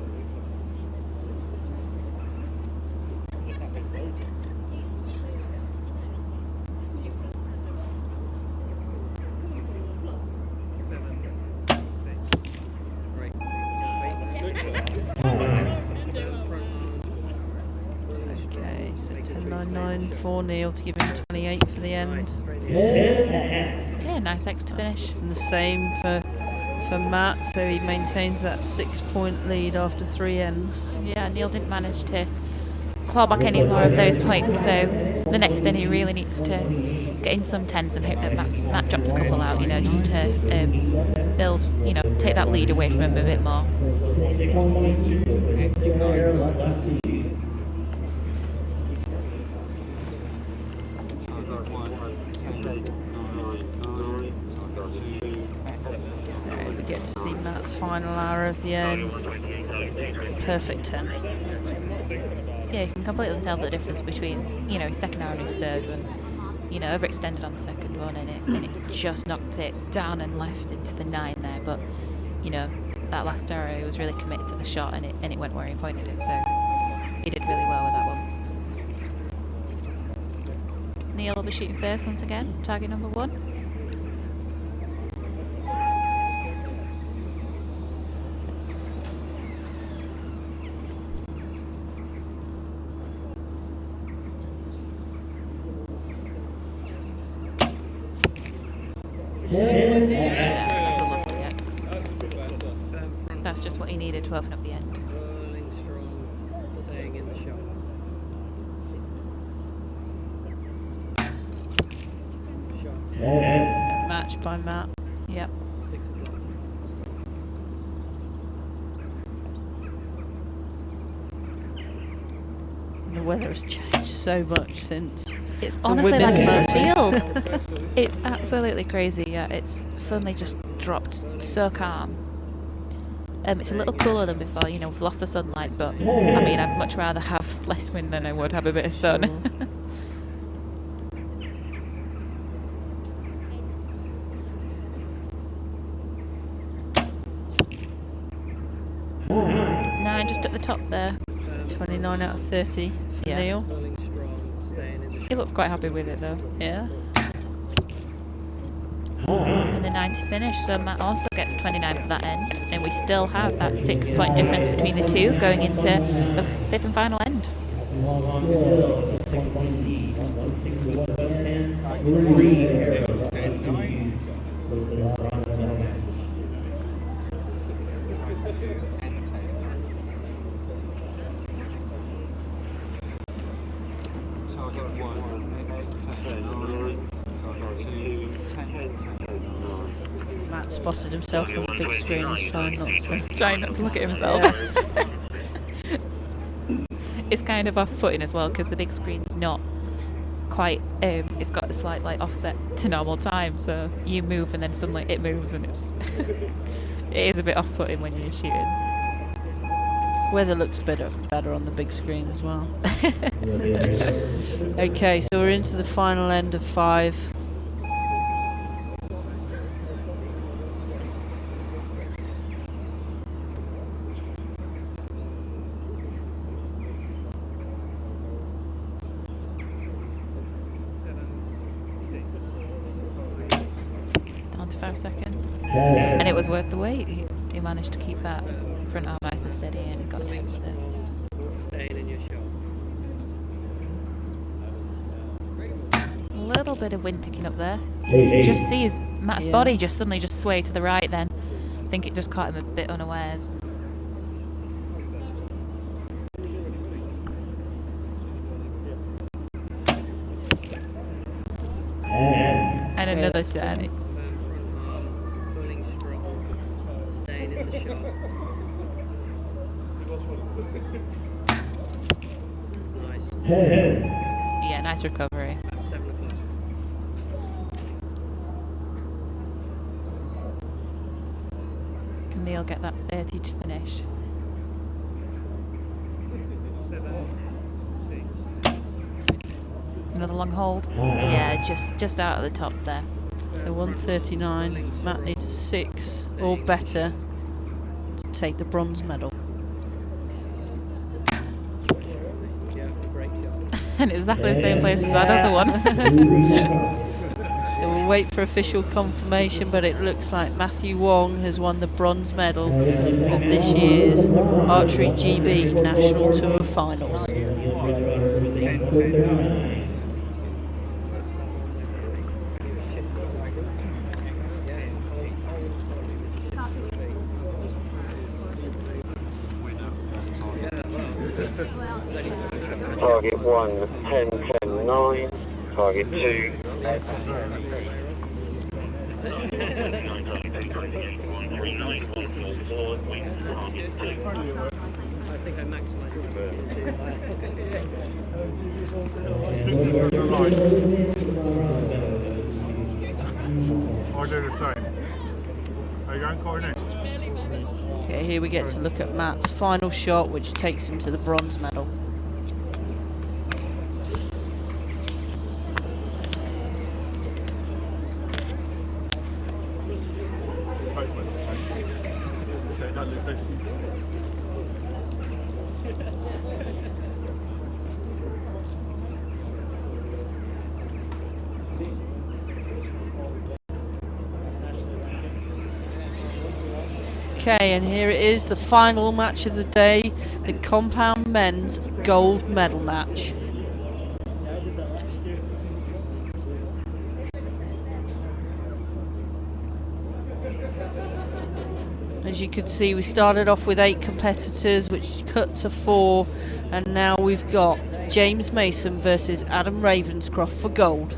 Great. Okay, so 10.99 for Neil to give him 28 for the end. Yeah, nice X to finish. And the same for Matt, so he maintains that 6-point lead after 3 ends. Yeah, Neil didn't manage to claw back any more of those points, so the next end he really needs to get in some tens and hope that Matt drops a couple out, you know, just to build, you know, take that lead away from him a bit more. Okay, we get to see Matt's final arrow of the end. Perfect 10. Yeah, you can completely tell the difference between, you know, his second arrow and his third one. You know, overextended on the second one and it just knocked it down and left into the 9 there. But, you know, that last arrow was really committed to the shot and it went where he pointed it. So he did really well with that one. Neil will be shooting first once again, target number 1. That's a lovely X. That's just what he needed to open up the end. Burning strong, staying in the shot. Shot. Match by Matt. Yep. 6 o'clock. The weather has changed so much since. It's honestly like a women's different matches. field. It's absolutely crazy. Yeah, it's suddenly just dropped so calm. It's a little cooler than before. You know, we've lost the sunlight, but I mean, I'd much rather have less wind than I would have a bit of sun. 9 just at the top there. 29 out of 30 for Yeah. Neil. Burning strong, staying in the shot. He looks quite happy with it though. Yeah. And a 9 to finish, so Matt also gets 29 for that end. And we still have that 6-point difference between the two going into the 5th and final end. Target 1, next 10, 9. Target 2, 10, 10, 9. Matt spotted himself on the big screen. He's Trying not to look at himself. It's kind of off-putting as well because the big screen's not quite. It's got a slight like offset to normal time, so you move and then suddenly it moves, and it's it is a bit off-putting when you're shooting. Weather looks better on the big screen as well. Okay, so we're into the final end of 5. Down to 5 seconds, and it was worth the wait. He managed to keep that front arm nice and steady, and he got to with it. Staying in your shot. A little bit of wind picking up there. You just see Matt's body just suddenly just sway to the right then. I think it just caught him a bit unawares. And another 10. Front arm, pulling strong, staying in the shot. Nice. Yeah, nice recovery. That's 7 o'clock. Can Neil get that 30 to finish? 7, 6. Another long hold. Yeah, just out of the top there. So 139. Matt needs a 6 or better to take the bronze medal. Yeah, great shot. And exactly the same place as that other one. So we'll wait for official confirmation, but it looks like Matthew Wong has won the bronze medal of this year's Archery GB National Tour Finals. Target 1, 10, 10, 9. Target 2. I think I maximised it. I'll do the same. Are you going, Courtney? Okay, here we get to look at Matt's final shot, which takes him to the bronze medal. Okay, and here it is, the final match of the day, the compound men's gold medal match. As you can see, we started off with 8 competitors, which cut to 4, and now we've got James Mason versus Adam Ravenscroft for gold.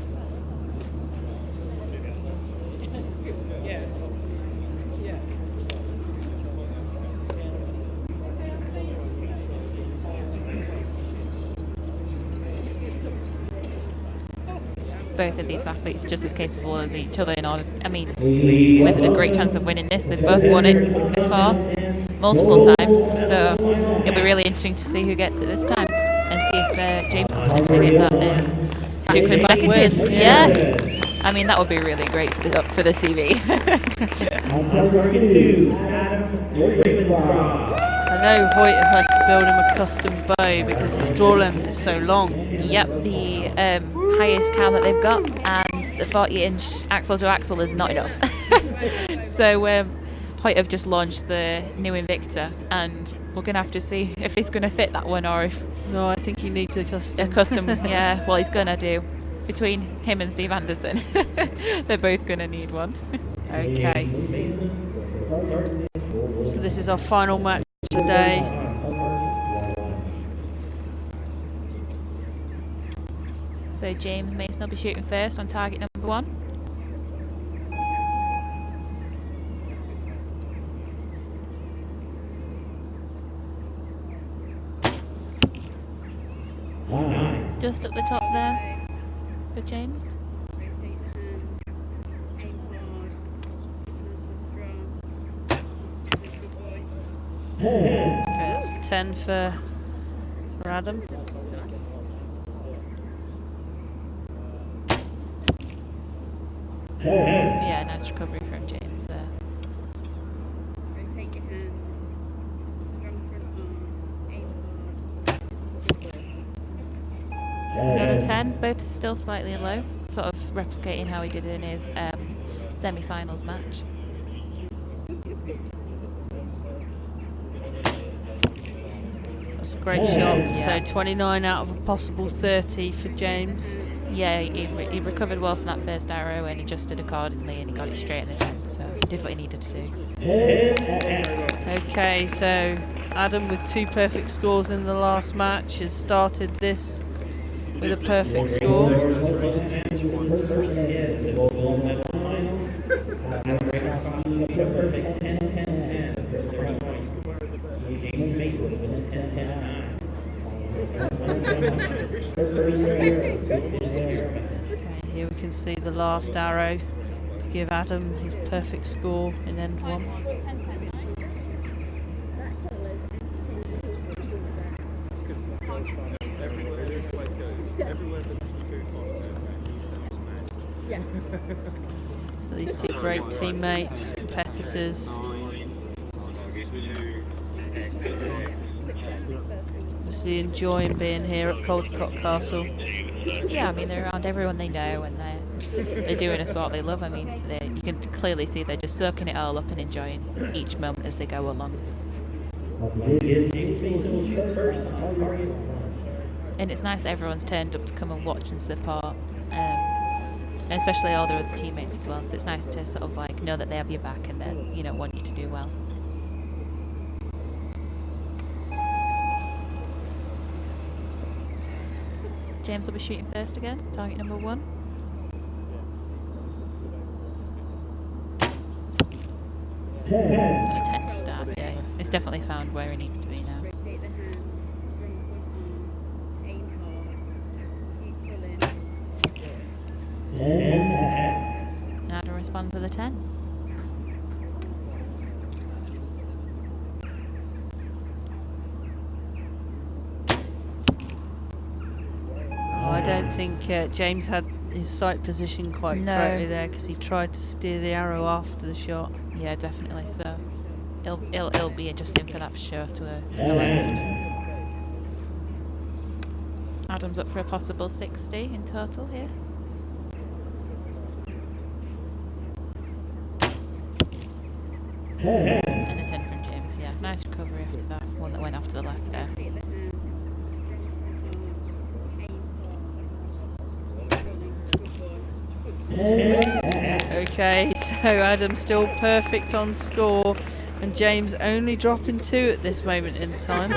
Both of these athletes just as capable as each other in order. I mean, with a great chance of winning this. They've both won it before, multiple times. So it'll be really interesting to see who gets it this time, and see if James can potentially get that 2 consecutive. Yeah, I mean that would be really great for the CV. I know Hoyt have had to build him a custom bow because his draw length is so long. Yep, the highest cam that they've got, and the 40-inch axle to axle is not enough. So Hoyt have just launched the new Invicta, and we're going to have to see if it's going to fit that one, or if... No, I think he needs a custom. A custom, yeah, well he's going to do. Between him and Steve Anderson, they're both going to need one. Okay. So So this is our final match of the day. So James Mason will be shooting first on target number 1. Just at the top there for James. Okay, that's a 10 for Adam. Yeah, nice recovery from James there. Rotate your hand. Strong front arm. Aim hard. Another 10, both still slightly low, sort of replicating how he did in his semi-finals match. That's a great shot. So 29 out of a possible 30 for James. Yeah, he recovered well from that first arrow and adjusted accordingly, and he got it straight in the 10, so he did what he needed to do. Okay, so Adam with 2 perfect scores in the last match has started this with a perfect score. Okay, here we can see the last arrow to give Adam his perfect score in end 1. So these 2 great teammates, competitors. Obviously enjoying being here at Caldicot Castle. Yeah, I mean, they're around everyone they know, and they're doing a sport they love. I mean, you can clearly see they're just soaking it all up and enjoying each moment as they go along. And it's nice that everyone's turned up to come and watch and support, and especially all their other teammates as well, because it's nice to sort of like know that they have your back and they, you know, want you to do well. James will be shooting first again, target number 1. A tense start, yeah. It's definitely found where he needs to be now. Rotate the hand. Strong front arm. Aim hard. Keep pulling. Now to respond for the 10. I don't think James had his sight position quite correctly there, because he tried to steer the arrow after the shot. Yeah, definitely. So he'll be adjusting for that for sure to the left. Adam's up for a possible 60 in total here. And a 10 from James. Yeah, nice recovery after that one that went off to the left there. Rotate the hand. Okay, so Adam still perfect on score, and James only dropping 2 at this moment in time.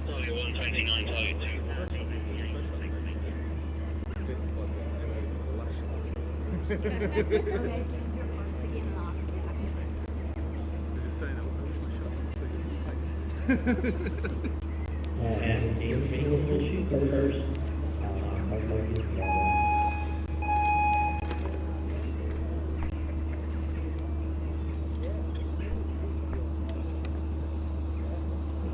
Target 1, 10 to 9, target 2,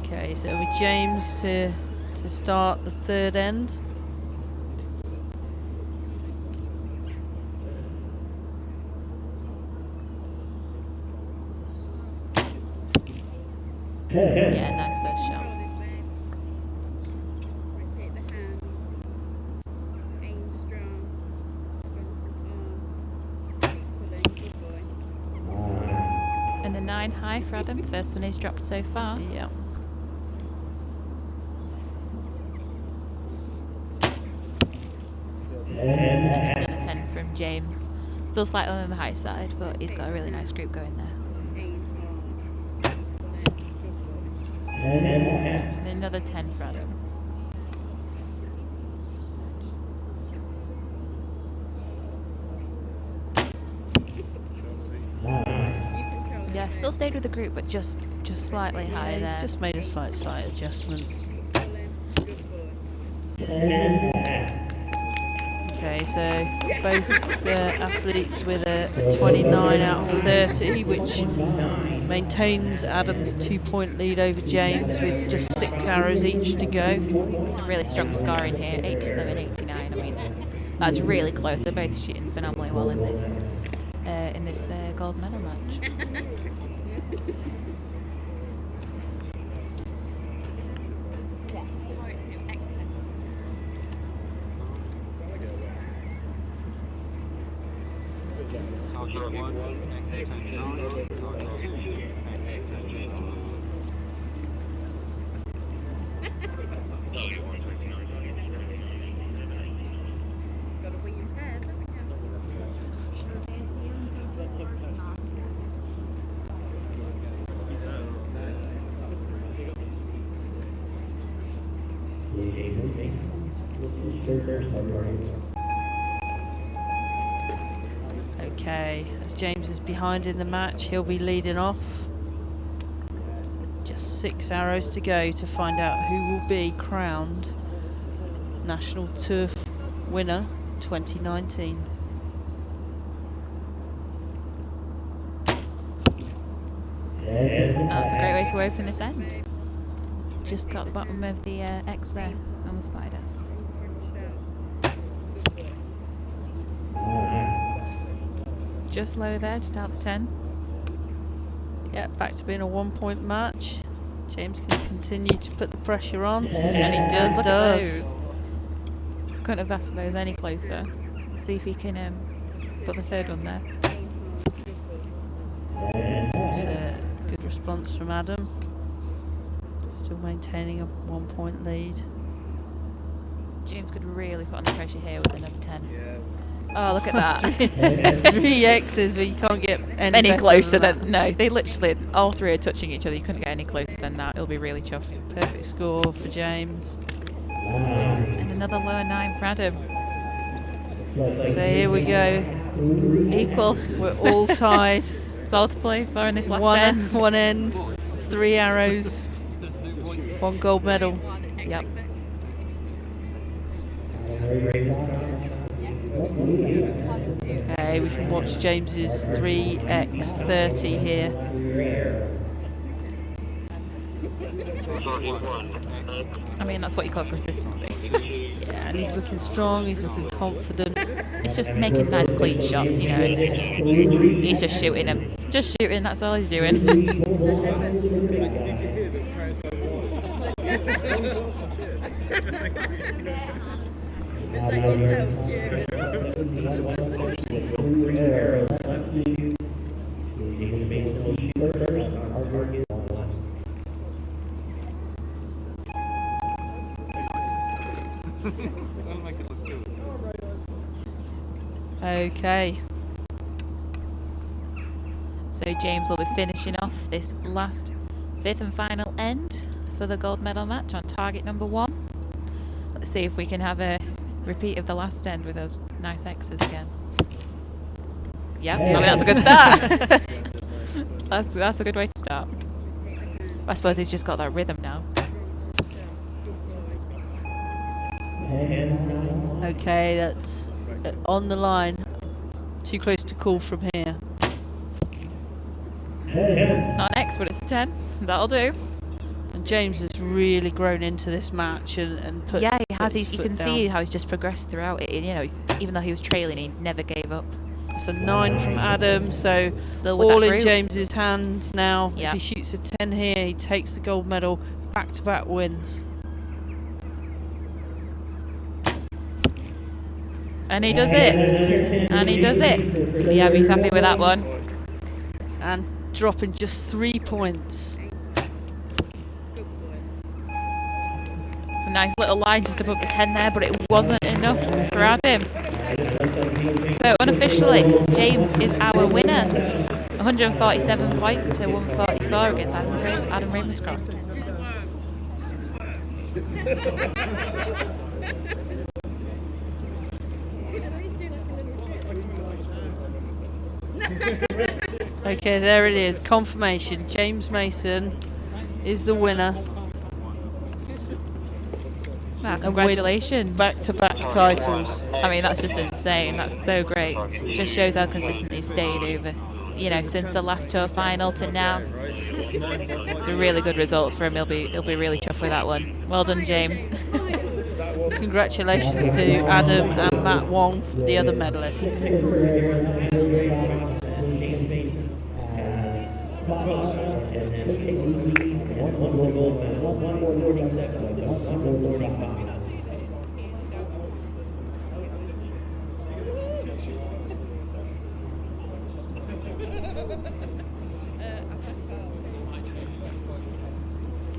Okay, so it'll be James to start the 3rd end. Yeah, nice first shot. Rotate the hands. Aim strong. Strong front arm. Keep pulling. Good boy. And a 9 high for Adam. First one he's dropped so far. Yeah. And another 10 from James. Still slightly on the high side, but he's got a really nice group going there. Aim hard. Keep pulling. Good boy. And another 10 for Adam. You control Yeah, still stayed with the group, but just slightly higher there. He's just made a slight adjustment. pulling. Good boy. Okay, so both athletes with a 29 out of 30, which maintains Adam's 2-point lead over James with just 6 arrows each to go. Some really strong scoring here, 87, 89. I mean, that's really close. They're both shooting phenomenally well in this gold medal match. Target 1, X 10 9, target 2, X 10 8. Got to win your head, haven't Okay, as James is behind in the match, he'll be leading off. Just 6 arrows to go to find out who will be crowned National Turf winner 2019. That's a great way to open this end. Just got the bottom of the X there on the spider. Just low there, just out the 10. Yeah, back to being a 1-point match. James can continue to put the pressure on. And he does, look at those. Couldn't have asked for those any closer. See if he can put the third one there. It's a good response from Adam. Still maintaining a 1-point lead. James could really put on the pressure here with another 10. Yeah. Oh, look at that. 3 X's, but you can't get any better closer than than, no, they literally, all three are touching each other. You couldn't get any closer than that. It'll be really chuffed. that. Perfect score for James. And another lower 9 for Adam. So here we go. Equal. We're all tied. It's all to play for in this last one end. One end, 3 arrows, 1 gold medal. Yep. Okay, we can watch James's 3x30 here. Target 1, I mean, that's what you call consistency. Yeah, and he's looking strong, he's looking confident. It's just making nice clean shots, you know. He's just shooting them. Just shooting, that's all he's doing. It's like yourself, Jeremy. Okay, So James will be finishing off this last 5th and final end for the gold medal match on target number 1. Let's see if we can have a repeat of the last end with those nice X's again. Yep, I mean, that's a good start. that's a good way to start. I suppose he's just got that rhythm now. okay, that's on the line. Too close to call from here. It's not an X, but it's a 10. That'll do. And James has really grown into this match and put. Yeah, he has. put his You foot can down. see how he's just progressed throughout it. You know, even though he was trailing, he never gave up. That's a 9 from Adam, so Still with all that in group. James's hands now. Yeah. If he shoots a 10 here, he takes the gold medal. Back-to-back wins. And he does it. And he does it. Yeah, he's happy with that one. And dropping just 3 points. Good boy. It's a nice little line just above the 10 there, but it wasn't enough for Adam. So unofficially, James is our winner. 147 points to 144 against Adam Ravenscroft. Okay, there it is. Confirmation. James Mason is the winner. Wow, congratulations. Back-to-back titles. I mean, that's just insane. That's so great. It just shows how consistent he's stayed over, you know, since the last tour final to now. It's a really good result for him. He'll be really tough with that one. Well done, James. Congratulations to Adam and Matt Wong, the other medalists.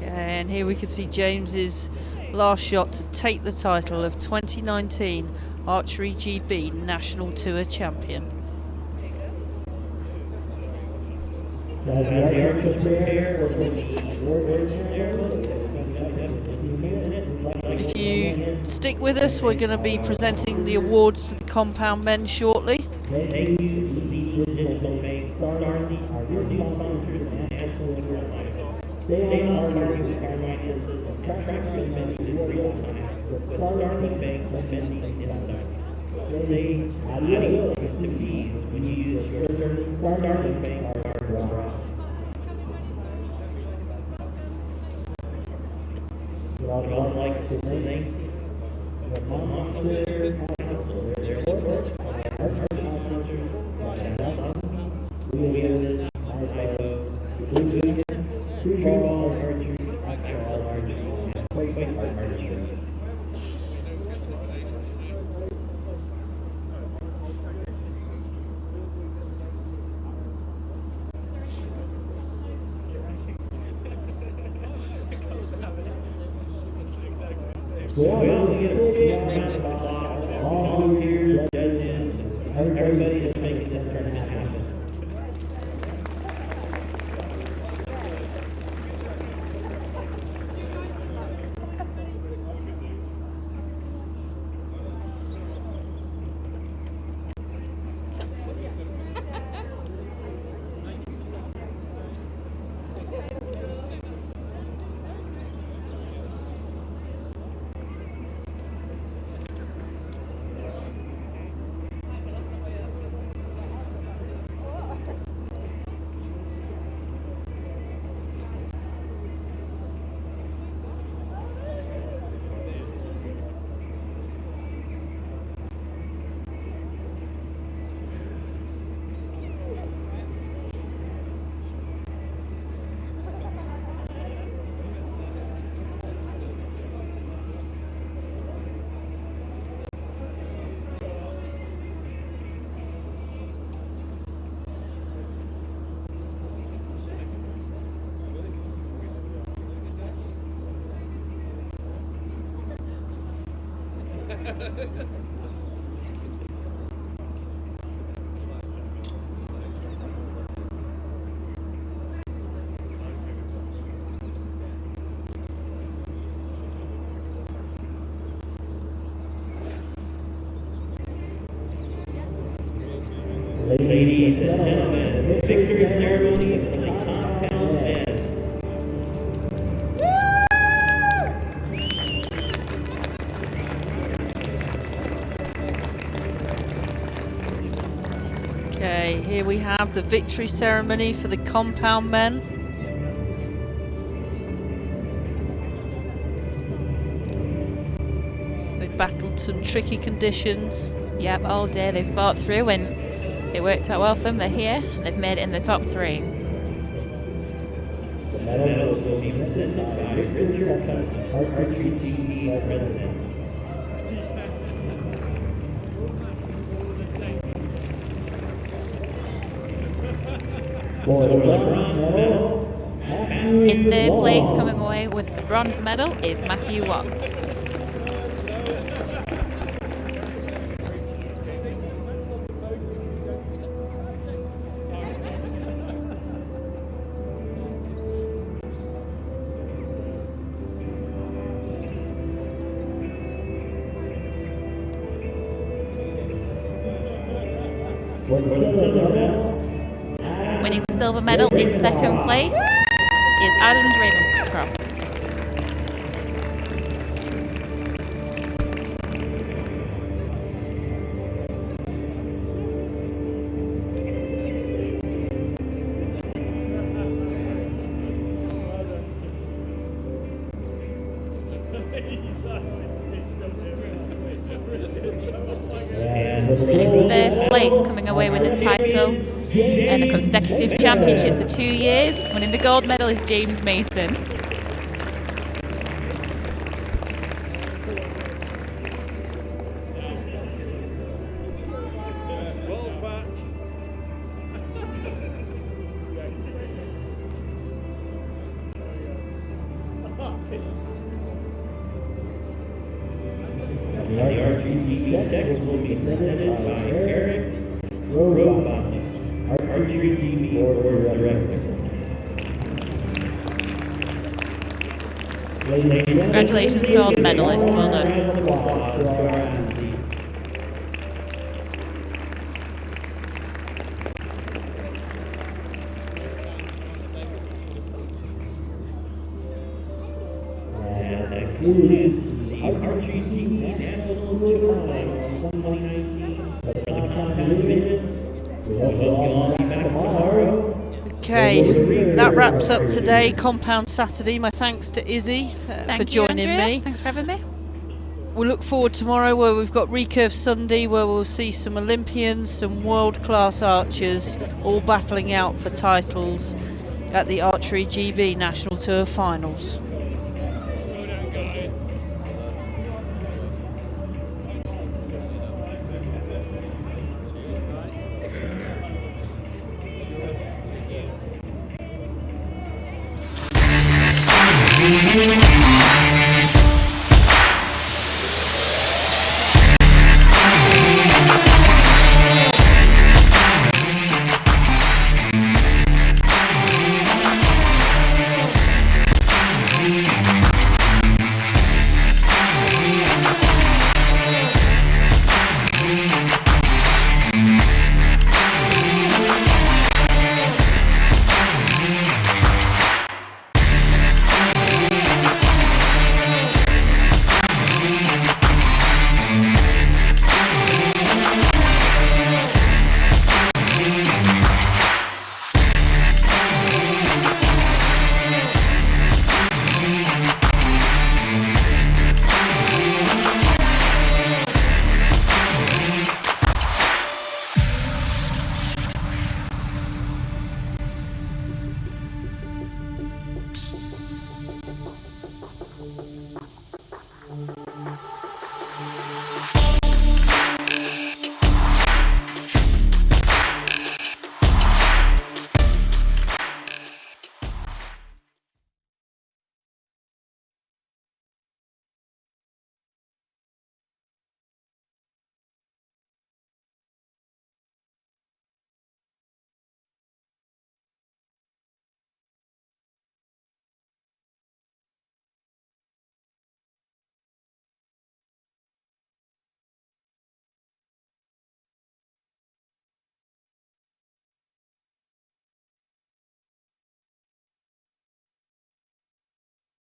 And here we can see James's last shot to take the title of 2019 Archery GB National Tour Champion. If you stick with us, we're going to be presenting the awards to the compound men shortly. Everybody just making this tournament happen. Ladies and gentlemen, victory ceremony for the compound men. Okay, here we have the victory ceremony for the compound men. They battled some tricky conditions. Yep, all day they fought through, and It worked out well for them. They're here. They've made it in the top 3. The medal will be presented by Richard Archery TV President. For the bronze medal, In third place, coming away with the bronze medal, is Matthew Watt. for the silver medal, Winning the silver medal in second place is Adams Ravenscross. and for the In gold first medal, place, coming away with the title and the consecutive championships for 2 years. Winning the gold medal is James Mason. The RGT checks will be presented by Eric Robot, Archery TV Board Director. Congratulations to all the medalists. Well done. Round of applause to our athletes. And that concludes the Archery TV National Tour Finals 2019 for the Continental Division. We hope you'll all be back tomorrow. Okay, that wraps up today, Compound Saturday. My thanks to Izzy Thank for you, joining Andrea. me. Thanks for having me. We'll look forward tomorrow where we've got Recurve Sunday, where we'll see some Olympians, some world-class archers, all battling out for titles at the Archery GB National Tour Finals. Thank you.